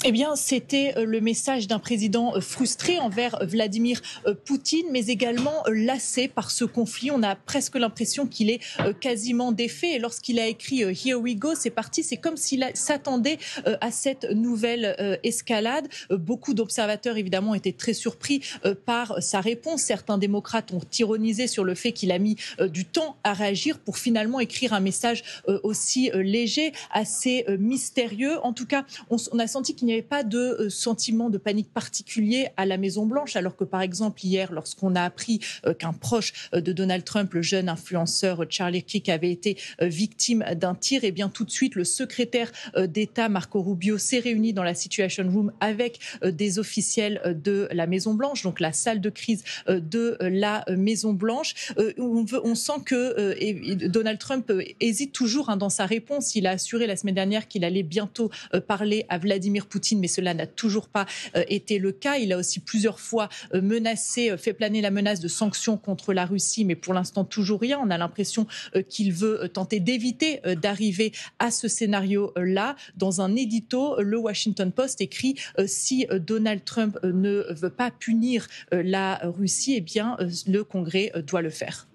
Eh bien, c'était le message d'un président frustré envers Vladimir Poutine, mais également lassé par ce conflit. On a presque l'impression qu'il est quasiment défait. Et lorsqu'il a écrit « Here we go », c'est parti, c'est comme s'il s'attendait à cette nouvelle escalade. Beaucoup d'observateurs, évidemment, étaient très surpris par sa réponse. Certains démocrates ont ironisé sur le fait qu'il a mis du temps à réagir pour finalement écrire un message aussi léger, assez mystérieux. En tout cas, on a senti qu'il n'y avait pas de sentiment de panique particulier à la Maison-Blanche, alors que, par exemple, hier, lorsqu'on a appris qu'un proche de Donald Trump, le jeune influenceur Charlie Kirk, avait été victime d'un tir, eh bien, tout de suite, le secrétaire d'État, Marco Rubio, s'est réuni dans la Situation Room avec des officiels de la Maison-Blanche, donc la salle de crise de la Maison-Blanche. On sent que Donald Trump hésite toujours dans sa réponse. Il a assuré la semaine dernière qu'il allait bientôt parler à Vladimir Poutine, mais cela n'a toujours pas été le cas. Il a aussi plusieurs fois fait planer la menace de sanctions contre la Russie, mais pour l'instant toujours rien. On a l'impression qu'il veut tenter d'éviter d'arriver à ce scénario-là. Dans un édito, le Washington Post écrit si Donald Trump ne veut pas punir la Russie, eh bien le Congrès doit le faire.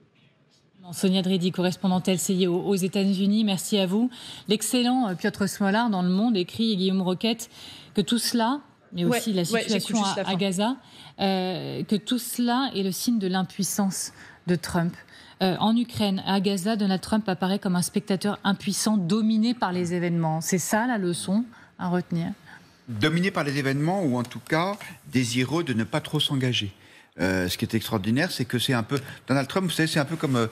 Sonia Dridi, correspondante LCI aux États-Unis, merci à vous. L'excellent Piotr Smolar dans Le Monde écrit, et Guillaume Roquette, que tout cela, mais aussi la situation à Gaza, que tout cela est le signe de l'impuissance de Trump. En Ukraine, à Gaza, Donald Trump apparaît comme un spectateur impuissant, dominé par les événements. C'est ça la leçon à retenir? Dominé par les événements, ou en tout cas désireux de ne pas trop s'engager. Ce qui est extraordinaire, c'est que c'est un peu... Donald Trump, vous savez, c'est un peu comme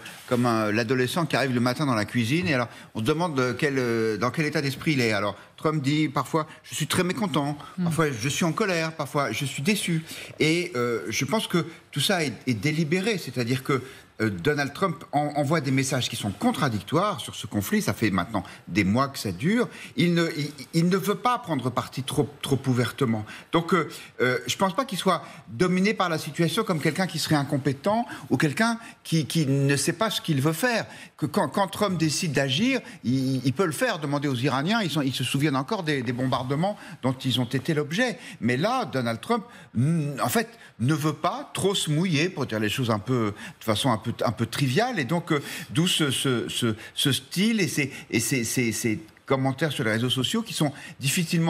l'adolescent qui arrive le matin dans la cuisine, et alors on se demande dans quel état d'esprit il est. Alors Trump dit parfois « je suis très mécontent », parfois « je suis en colère », parfois « je suis déçu ». Et je pense que tout ça est délibéré, c'est-à-dire que Donald Trump envoie des messages qui sont contradictoires sur ce conflit. Ça fait maintenant des mois que ça dure. Il ne veut pas prendre parti trop ouvertement. Donc, je ne pense pas qu'il soit dominé par la situation comme quelqu'un qui serait incompétent ou quelqu'un qui ne sait pas ce qu'il veut faire. Que quand Trump décide d'agir, il peut le faire. Demandez aux Iraniens, ils se souviennent encore des bombardements dont ils ont été l'objet. Mais là, Donald Trump, en fait, ne veut pas trop se mouiller, pour dire les choses de façon un peu triviale, et donc d'où ce style et ces commentaires sur les réseaux sociaux qui sont difficiles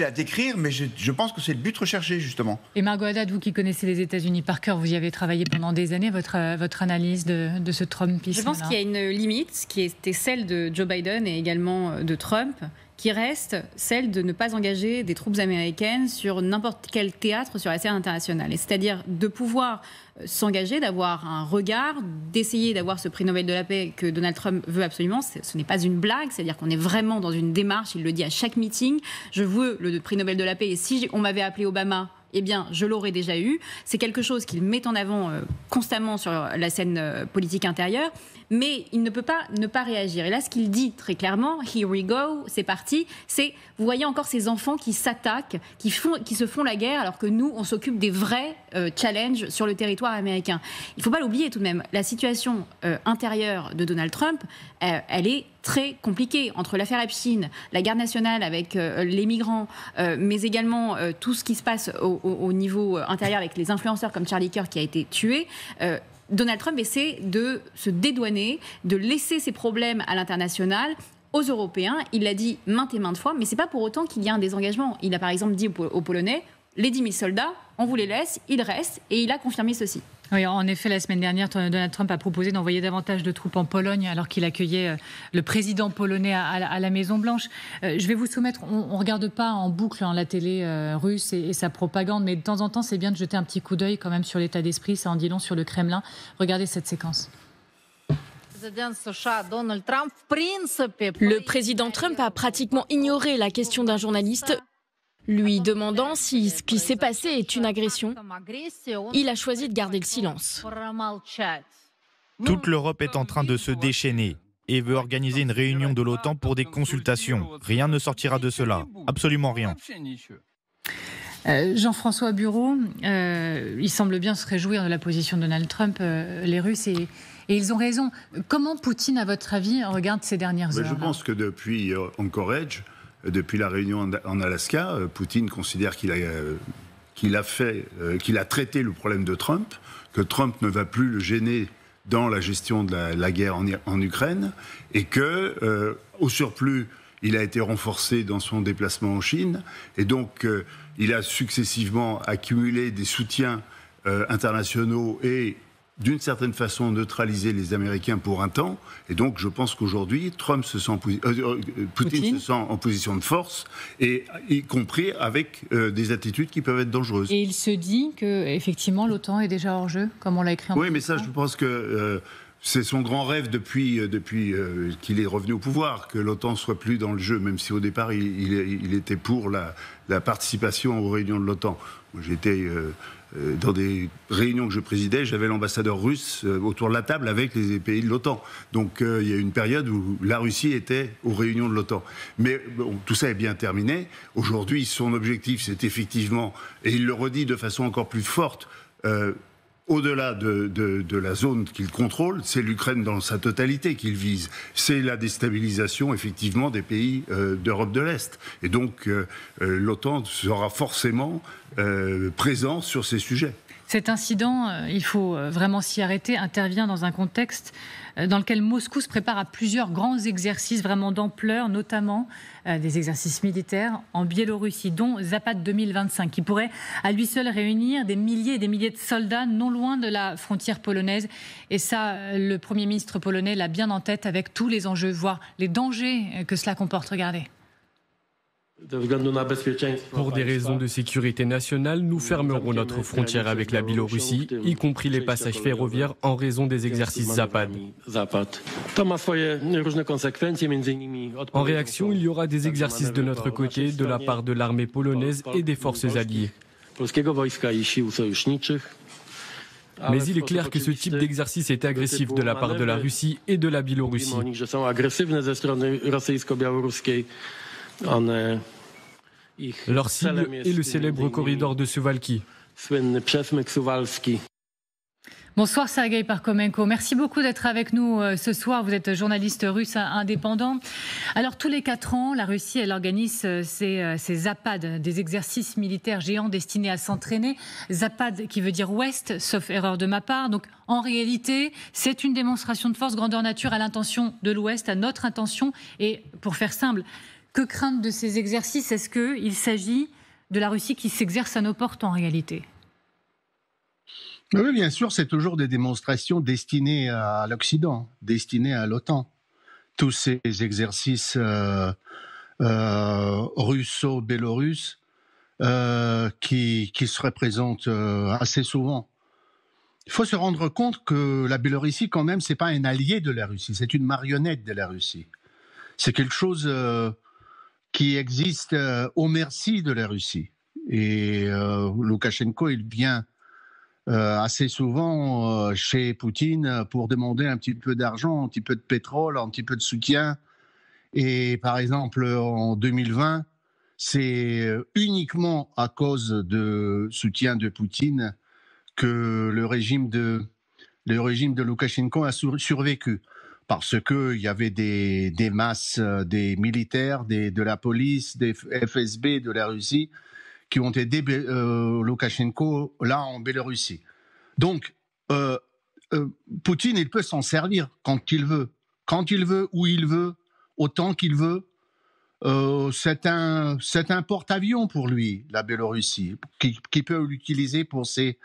à décrire, mais je pense que c'est le but recherché, justement. Et Margot Haddad, vous qui connaissez les États-Unis par cœur, vous y avez travaillé pendant des années, votre analyse de ce Trumpisme. Je pense qu'il y a une limite qui était celle de Joe Biden et également de Trump, qui reste celle de ne pas engager des troupes américaines sur n'importe quel théâtre sur la scène internationale. Et c'est-à-dire de pouvoir s'engager, d'avoir un regard, d'essayer d'avoir ce prix Nobel de la paix que Donald Trump veut absolument. Ce n'est pas une blague, c'est-à-dire qu'on est vraiment dans une démarche, il le dit à chaque meeting, je veux le prix Nobel de la paix, et si on m'avait appelé Obama, eh bien, je l'aurais déjà eu. C'est quelque chose qu'il met en avant constamment sur la scène politique intérieure, mais il ne peut pas ne pas réagir. Et là, ce qu'il dit très clairement, « Here we go », c'est parti, vous voyez encore ces enfants qui s'attaquent, qui se font la guerre, alors que nous, on s'occupe des vrais challenge sur le territoire américain. Il ne faut pas l'oublier tout de même, la situation intérieure de Donald Trump, elle est très compliquée entre l'affaire Epstein, la garde nationale avec les migrants, mais également tout ce qui se passe au niveau intérieur avec les influenceurs comme Charlie Kirk qui a été tué. Donald Trump essaie de se dédouaner, de laisser ses problèmes à l'international, aux Européens. Il l'a dit maintes et maintes fois, mais ce n'est pas pour autant qu'il y a un désengagement. Il a par exemple dit aux Polonais, les 10 000 soldats, on vous les laisse, ils restent, et il a confirmé ceci. Oui, en effet, la semaine dernière, Donald Trump a proposé d'envoyer davantage de troupes en Pologne alors qu'il accueillait le président polonais à la Maison-Blanche. Je vais vous soumettre, on ne regarde pas en boucle la télé russe et sa propagande, mais de temps en temps, c'est bien de jeter un petit coup d'œil quand même sur l'état d'esprit, ça en dit long sur le Kremlin. Regardez cette séquence. Le président Trump a pratiquement ignoré la question d'un journaliste lui demandant si ce qui s'est passé est une agression. Il a choisi de garder le silence. Toute l'Europe est en train de se déchaîner et veut organiser une réunion de l'OTAN pour des consultations. Rien ne sortira de cela, absolument rien. Jean-François Bureau, il semble bien se réjouir de la position de Donald Trump, les Russes, et ils ont raison. Comment Poutine, à votre avis, regarde ces dernières heures? Je pense que depuis Anchorage, depuis la réunion en Alaska, Poutine considère qu'il a traité le problème de Trump, que Trump ne va plus le gêner dans la gestion de la guerre en Ukraine, et que, au surplus, il a été renforcé dans son déplacement en Chine, et donc il a successivement accumulé des soutiens internationaux et d'une certaine façon neutraliser les Américains pour un temps. Et donc, je pense qu'aujourd'hui, Poutine se sent en position de force, et y compris avec des attitudes qui peuvent être dangereuses. Et il se dit qu'effectivement, l'OTAN est déjà hors jeu, comme on l'a écrit en Oui, mais ça, je pense que c'est son grand rêve depuis qu'il est revenu au pouvoir, que l'OTAN soit plus dans le jeu, même si au départ, il était pour la participation aux réunions de l'OTAN. J'étais dans des réunions que je présidais, j'avais l'ambassadeur russe autour de la table avec les pays de l'OTAN. Donc il y a eu une période où la Russie était aux réunions de l'OTAN. Mais bon, tout ça est bien terminé. Aujourd'hui, son objectif, c'est effectivement, et il le redit de façon encore plus forte, au-delà de la zone qu'il contrôle, c'est l'Ukraine dans sa totalité qu'il vise. C'est la déstabilisation, effectivement, des pays d'Europe de l'Est. Et donc, l'OTAN sera forcément présent sur ces sujets. Cet incident, il faut vraiment s'y arrêter, intervient dans un contexte dans lequel Moscou se prépare à plusieurs grands exercices vraiment d'ampleur, notamment des exercices militaires en Biélorussie, dont Zapad 2025, qui pourrait à lui seul réunir des milliers et des milliers de soldats non loin de la frontière polonaise. Et ça, le Premier ministre polonais l'a bien en tête avec tous les enjeux, voire les dangers que cela comporte. Regardez. Pour des raisons de sécurité nationale, nous fermerons notre frontière avec la Biélorussie, y compris les passages ferroviaires en raison des exercices Zapad. En réaction, il y aura des exercices de notre côté, de la part de l'armée polonaise et des forces alliées. Mais il est clair que ce type d'exercice est agressif de la part de la Russie et de la Biélorussie. Leur cible est le célèbre corridor de Suwałki. Bonsoir Sergueï Parkhomenko, merci beaucoup d'être avec nous ce soir. Vous êtes journaliste russe indépendant. Alors tous les 4 ans, la Russie elle organise ces Zapad, des exercices militaires géants destinés à s'entraîner. Zapad qui veut dire Ouest, sauf erreur de ma part. Donc en réalité, c'est une démonstration de force grandeur nature à l'intention de l'Ouest, à notre intention. Et pour faire simple, que craindre de ces exercices? Est-ce qu'il s'agit de la Russie qui s'exerce à nos portes en réalité? Oui, bien sûr, c'est toujours des démonstrations destinées à l'Occident, destinées à l'OTAN. Tous ces exercices russo-bélorusses qui se représentent assez souvent. Il faut se rendre compte que la Biélorussie, quand même, c'est pas un allié de la Russie, c'est une marionnette de la Russie. C'est quelque chose qui existe au merci de la Russie. Et Loukachenko, il vient assez souvent chez Poutine pour demander un petit peu d'argent, un petit peu de pétrole, un petit peu de soutien. Et par exemple, en 2020, c'est uniquement à cause de soutien de Poutine que le régime de Loukachenko a survécu. Parce qu'il y avait des masses, des militaires, de la police, des FSB de la Russie qui ont aidé Loukachenko là en Biélorussie. Donc, Poutine, il peut s'en servir quand il veut, où il veut, autant qu'il veut. C'est un porte-avions pour lui, la Biélorussie, qui peut l'utiliser pour ses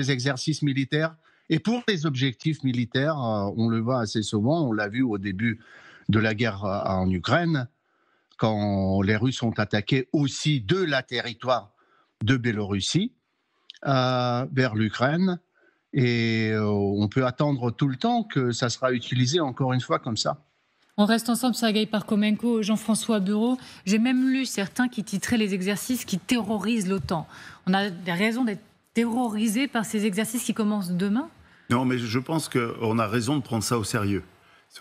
exercices militaires et pour les objectifs militaires. On le voit assez souvent, on l'a vu au début de la guerre en Ukraine, quand les Russes ont attaqué aussi de la territoire de Biélorussie vers l'Ukraine. Et on peut attendre tout le temps que ça sera utilisé encore une fois comme ça. On reste ensemble, Sergueï Parkhomenko, Jean-François Bureau. J'ai même lu certains qui titraient les exercices qui terrorisent l'OTAN. On a des raisons d'être terrorisé par ces exercices qui commencent demain? Non, mais je pense qu'on a raison de prendre ça au sérieux.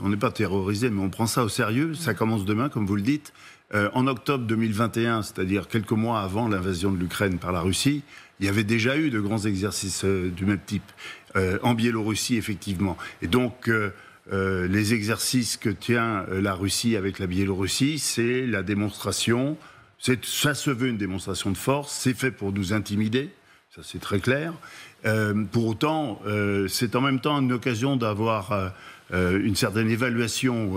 On n'est pas terrorisé, mais on prend ça au sérieux. Ça commence demain, comme vous le dites. En octobre 2021, c'est-à-dire quelques mois avant l'invasion de l'Ukraine par la Russie, il y avait déjà eu de grands exercices du même type, en Biélorussie, effectivement. Et donc, les exercices que tient la Russie avec la Biélorussie, c'est la démonstration, ça se veut une démonstration de force, c'est fait pour nous intimider, ça c'est très clair. Pour autant, c'est en même temps une occasion d'avoir une certaine évaluation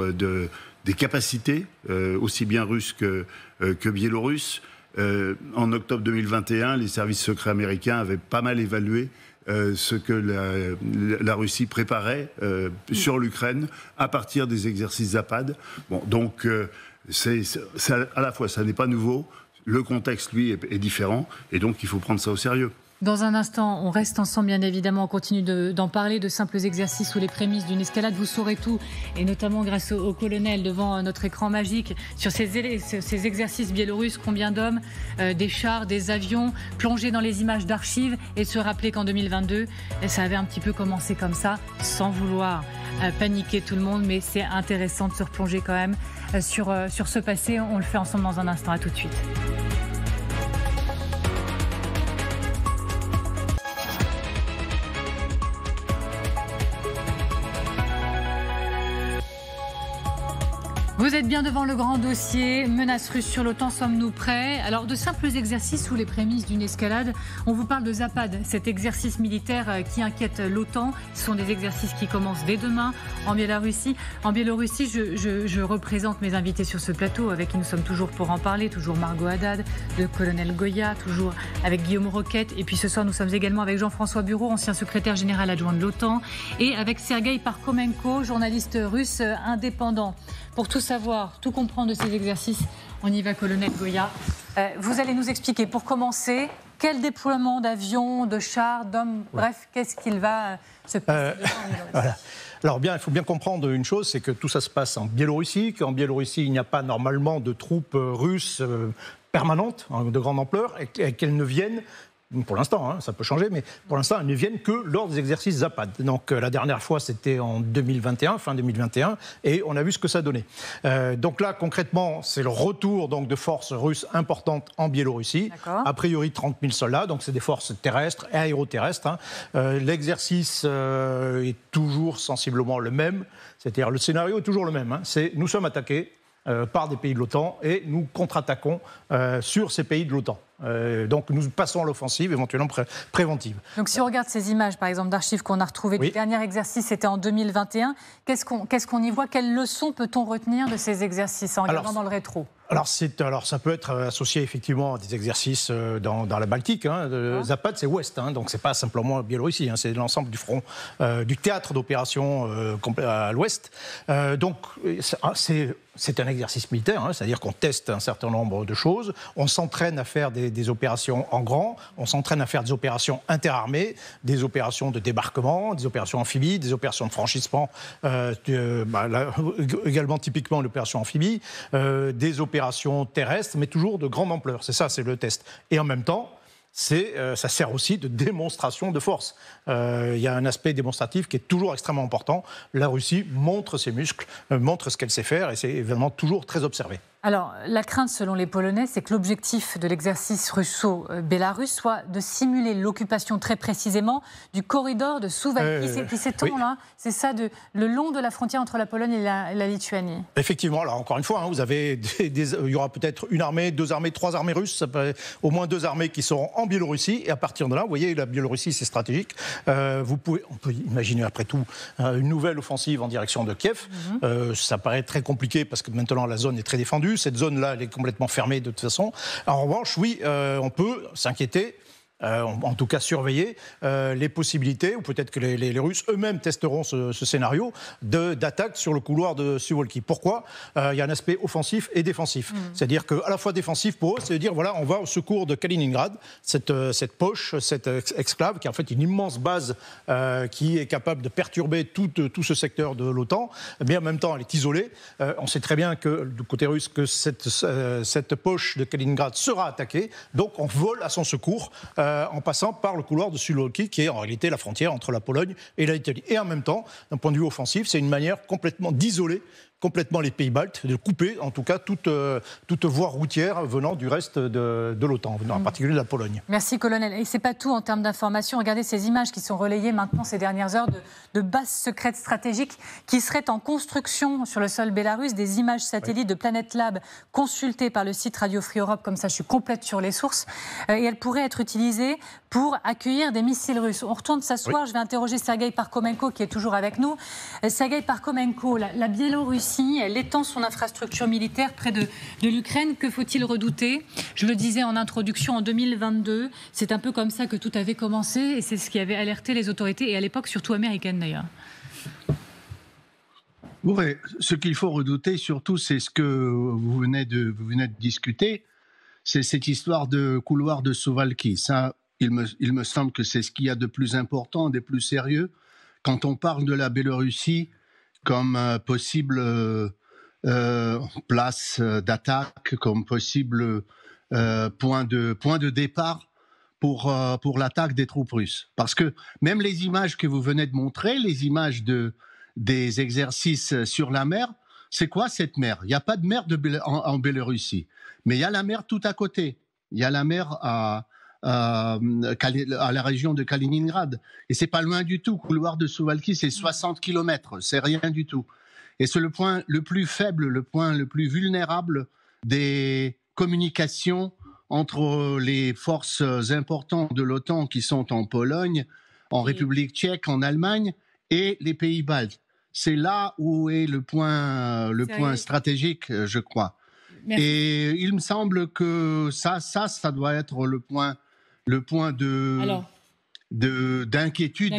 des capacités, aussi bien russes que biélorusses. En octobre 2021, les services secrets américains avaient pas mal évalué ce que la Russie préparait sur l'Ukraine à partir des exercices Zapad. Bon, donc, à la fois, ça n'est pas nouveau, le contexte, lui, est différent, et donc il faut prendre ça au sérieux. Dans un instant, on reste ensemble, bien évidemment, on continue d'en parler, de simples exercices ou les prémices d'une escalade. Vous saurez tout, et notamment grâce au colonel devant notre écran magique, sur ces exercices biélorusses, combien d'hommes, des chars, des avions, plongés dans les images d'archives, et se rappeler qu'en 2022, ça avait un petit peu commencé comme ça, sans vouloir paniquer tout le monde, mais c'est intéressant de se replonger quand même sur ce passé. On le fait ensemble dans un instant, à tout de suite. Vous êtes bien devant le grand dossier, menace russe sur l'OTAN, sommes-nous prêts? Alors, de simples exercices sous les prémices d'une escalade, on vous parle de Zapad, cet exercice militaire qui inquiète l'OTAN. Ce sont des exercices qui commencent dès demain en Biélorussie. En Biélorussie, je représente mes invités sur ce plateau, avec qui nous sommes toujours pour en parler, toujours Margot Haddad, le colonel Goya, toujours avec Guillaume Roquette. Et puis ce soir, nous sommes également avec Jean-François Bureau, ancien secrétaire général adjoint de l'OTAN, et avec Sergueï Parkhomenko, journaliste russe indépendant. Pour tout savoir, tout comprendre de ces exercices, on y va, colonel Goya. Vous allez nous expliquer, pour commencer, quel déploiement d'avions, de chars, d'hommes, bref, qu'est-ce qu'il va se passer voilà. Alors bien, il faut bien comprendre une chose, c'est que tout ça se passe en Biélorussie, qu'en Biélorussie, il n'y a pas normalement de troupes russes permanentes, de grande ampleur, et qu'elles ne viennent... Pour l'instant, ça peut changer, mais pour l'instant, elles ne viennent que lors des exercices Zapad. Donc la dernière fois, c'était en 2021, fin 2021, et on a vu ce que ça donnait. Donc là, concrètement, c'est le retour donc, de forces russes importantes en Biélorussie. A priori, 30 000 soldats, donc c'est des forces terrestres et aéroterrestres. L'exercice est toujours sensiblement le même, c'est-à-dire le scénario est toujours le même. C'est nous sommes attaqués par des pays de l'OTAN et nous contre-attaquons sur ces pays de l'OTAN. Donc nous passons à l'offensive, éventuellement préventive. Donc si on regarde ces images, par exemple, d'archives qu'on a retrouvées, du dernier exercice, c'était en 2021, qu'est-ce qu'on y voit? Quelles leçons peut-on retenir de ces exercices en regardant dans le rétro? Alors ça peut être associé effectivement à des exercices dans la Baltique. Zapad, c'est ouest, donc c'est pas simplement Biélorussie, c'est l'ensemble du front, du théâtre d'opération à l'ouest. Donc c'est un exercice militaire, c'est-à-dire qu'on teste un certain nombre de choses, on s'entraîne à faire des opérations en grand, on s'entraîne à faire des opérations interarmées, des opérations de débarquement, des opérations amphibies, des opérations de franchissement, également typiquement l'opération amphibie, des opérations terrestres, mais toujours de grande ampleur. C'est ça, c'est le test. Et en même temps, ça sert aussi de démonstration de force. Il y a un aspect démonstratif qui est toujours extrêmement important. La Russie montre ses muscles, montre ce qu'elle sait faire, et c'est évidemment toujours très observé. Alors, la crainte, selon les Polonais, c'est que l'objectif de l'exercice russo-bélarusse soit de simuler l'occupation très précisément du corridor de Suwałki qui s'étend là, c'est ça, le long de la frontière entre la Pologne et la Lituanie. Effectivement, alors encore une fois, vous avez il y aura peut-être une armée, 2 armées, 3 armées russes, ça peut être au moins 2 armées qui seront en Biélorussie, et à partir de là, vous voyez, la Biélorussie, c'est stratégique. On peut imaginer après tout une nouvelle offensive en direction de Kiev. Ça paraît très compliqué parce que maintenant la zone est très défendue. Cette zone-là, elle est complètement fermée de toute façon. En revanche, oui, on peut s'inquiéter. En tout cas surveiller les possibilités, ou peut-être que les Russes eux-mêmes testeront ce scénario d'attaque sur le couloir de Suwałki. Pourquoi ? Il y a un aspect offensif et défensif. C'est-à-dire qu'à la fois défensif pour eux, c'est-à-dire voilà, on va au secours de Kaliningrad, cette poche, cette exclave, qui est en fait une immense base qui est capable de perturber tout ce secteur de l'OTAN, mais en même temps elle est isolée. On sait très bien que du côté russe que cette poche de Kaliningrad sera attaquée, donc on vole à son secours en passant par le couloir de Suwałki, qui est en réalité la frontière entre la Pologne et l'Italie. Et en même temps, d'un point de vue offensif, c'est une manière complètement d'isoler complètement les pays baltes, de couper en tout cas toute voie routière venant du reste de l'OTAN, en particulier de la Pologne. Merci colonel. Et c'est pas tout en termes d'information. Regardez ces images qui sont relayées maintenant ces dernières heures de bases secrètes stratégiques qui seraient en construction sur le sol bélarusse, des images satellites de Planet Lab consultées par le site Radio Free Europe, comme ça je suis complète sur les sources, et elles pourraient être utilisées pour accueillir des missiles russes. On retourne s'asseoir, je vais interroger Sergueï Parkhomenko qui est toujours avec nous. Sergueï Parkhomenko, la Biélorussie, elle étend son infrastructure militaire près de l'Ukraine. Que faut-il redouter ? Je le disais en introduction, en 2022, c'est un peu comme ça que tout avait commencé et c'est ce qui avait alerté les autorités, et à l'époque surtout américaines d'ailleurs. Oui, ce qu'il faut redouter surtout, c'est ce que vous venez de discuter, c'est cette histoire de couloir de Suwałki. Ça, il me semble que c'est ce qu'il y a de plus important, de plus sérieux. Quand on parle de la Biélorussie comme possible place d'attaque, comme possible point de départ pour l'attaque des troupes russes. Parce que même les images que vous venez de montrer, les images des exercices sur la mer, c'est quoi cette mer ? Il n'y a pas de mer en Biélorussie, mais il y a la mer tout à côté. Il y a la mer à la région de Kaliningrad. Et c'est pas loin du tout. Couloir de Suwałki, c'est 60 km. C'est rien du tout. Et c'est le point le plus faible, le point le plus vulnérable des communications entre les forces importantes de l'OTAN qui sont en Pologne, en République tchèque, en Allemagne et les pays baltes. C'est là où est le point stratégique, je crois. Merci. Et il me semble que ça doit être le point d'inquiétude,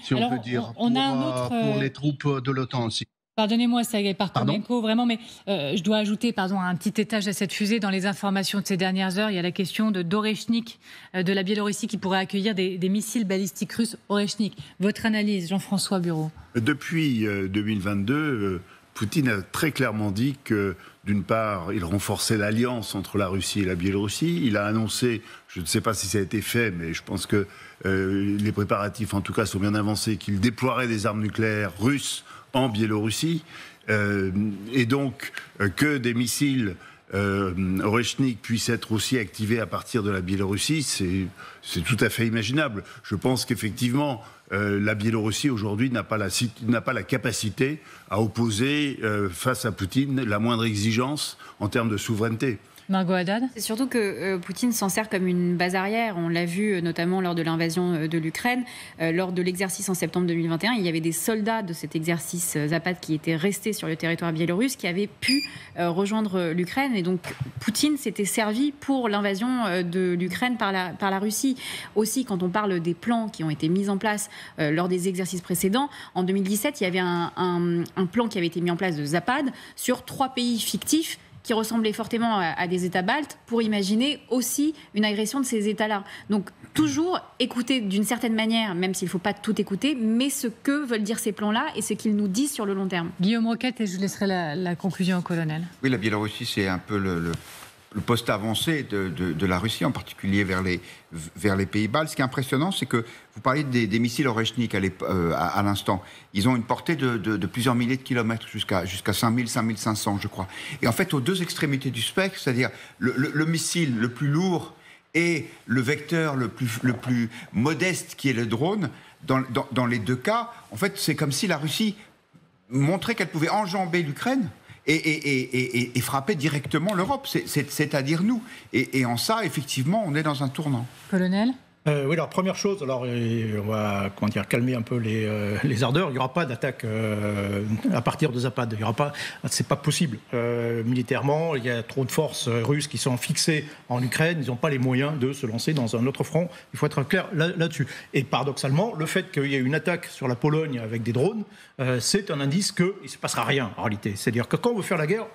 si on peut dire, pour les troupes de l'OTAN aussi. Pardonnez-moi, Sergueï Parkhomenko, vraiment, mais je dois ajouter un petit étage à cette fusée. Dans les informations de ces dernières heures, il y a la question d'Oreshnik, de la Biélorussie, qui pourrait accueillir des missiles balistiques russes. Oreshnik, votre analyse, Jean-François Bureau. Depuis 2022, Poutine a très clairement dit que, d'une part, il renforçait l'alliance entre la Russie et la Biélorussie. Il a annoncé, je ne sais pas si ça a été fait, mais je pense que les préparatifs, en tout cas, sont bien avancés, qu'il déploierait des armes nucléaires russes en Biélorussie, et donc que des missiles Oreshnik puissent être aussi activés à partir de la Biélorussie, c'est tout à fait imaginable. Je pense qu'effectivement, la Biélorussie aujourd'hui n'a pas la capacité à opposer face à Poutine la moindre exigence en termes de souveraineté. Margot Haddad. C'est surtout que Poutine s'en sert comme une base arrière. On l'a vu notamment lors de l'invasion de l'Ukraine. Lors de l'exercice en septembre 2021, il y avait des soldats de cet exercice Zapad qui étaient restés sur le territoire biélorusse, qui avaient pu rejoindre l'Ukraine. Et donc Poutine s'était servi pour l'invasion de l'Ukraine par la Russie. Aussi, quand on parle des plans qui ont été mis en place lors des exercices précédents, en 2017, il y avait un plan qui avait été mis en place de Zapad sur 3 pays fictifs qui ressemblaient fortement à des États baltes, pour imaginer aussi une agression de ces États-là. Donc, toujours écouter d'une certaine manière, même s'il ne faut pas tout écouter, mais ce que veulent dire ces plans-là et ce qu'ils nous disent sur le long terme. Guillaume Roquette, et je laisserai la conclusion au colonel. Oui, la Biélorussie, c'est un peu poste avancé de la Russie, en particulier vers les pays baltes. Ce qui est impressionnant, c'est que vous parliez des missiles Oreshnik à l'instant. Ils ont une portée de plusieurs milliers de kilomètres, jusqu'à 5000, 5500, je crois. Et en fait, aux deux extrémités du spectre, c'est-à-dire le missile le plus lourd et le vecteur le plus modeste, qui est le drone, dans les deux cas, en fait, c'est comme si la Russie montrait qu'elle pouvait enjamber l'Ukraine et frapper directement l'Europe, c'est-à-dire nous. Et en ça, effectivement, on est dans un tournant. Colonel ? Oui, alors première chose, on va calmer un peu les ardeurs. Il n'y aura pas d'attaque à partir de Zapad. Il y aura pas, c'est pas possible. Militairement, il y a trop de forces russes qui sont fixées en Ukraine. Ils n'ont pas les moyens de se lancer dans un autre front. Il faut être clair là-dessus. Et paradoxalement, le fait qu'il y ait une attaque sur la Pologne avec des drones, c'est un indice qu'il ne se passera rien en réalité. C'est-à-dire que quand on veut faire la guerre,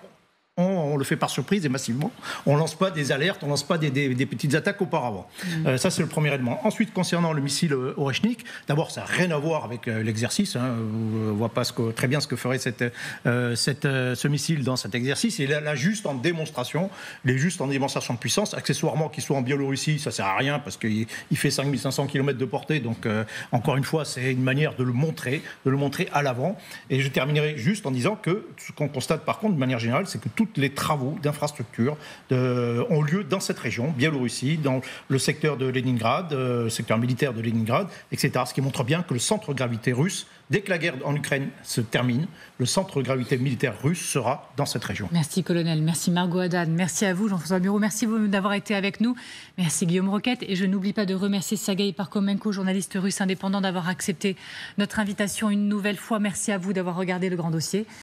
on le fait par surprise et massivement. On ne lance pas des alertes, on ne lance pas des petites attaques auparavant. Ça, c'est le premier élément. Ensuite, concernant le missile Oreshnik, d'abord, ça n'a rien à voir avec l'exercice. On ne voit pas très bien ce que ferait ce missile dans cet exercice. Il est là juste en démonstration. Il est juste en démonstration de puissance. Accessoirement, qu'il soit en Biélorussie, ça ne sert à rien parce qu'il fait 5500 km de portée. Donc, encore une fois, c'est une manière de le montrer à l'avant. Et je terminerai juste en disant que ce qu'on constate, par contre, de manière générale, c'est que tous les travaux d'infrastructure ont lieu dans cette région, Biélorussie, dans le secteur de Leningrad, secteur militaire de Leningrad, etc. Ce qui montre bien que le centre de gravité russe, dès que la guerre en Ukraine se termine, le centre de gravité militaire russe sera dans cette région. Merci colonel, merci Margot Haddad, merci à vous Jean-François Bureau, merci d'avoir été avec nous, merci Guillaume Roquette, et je n'oublie pas de remercier Sergueï Parkhomenko, journaliste russe indépendant, d'avoir accepté notre invitation une nouvelle fois. Merci à vous d'avoir regardé Le Grand Dossier.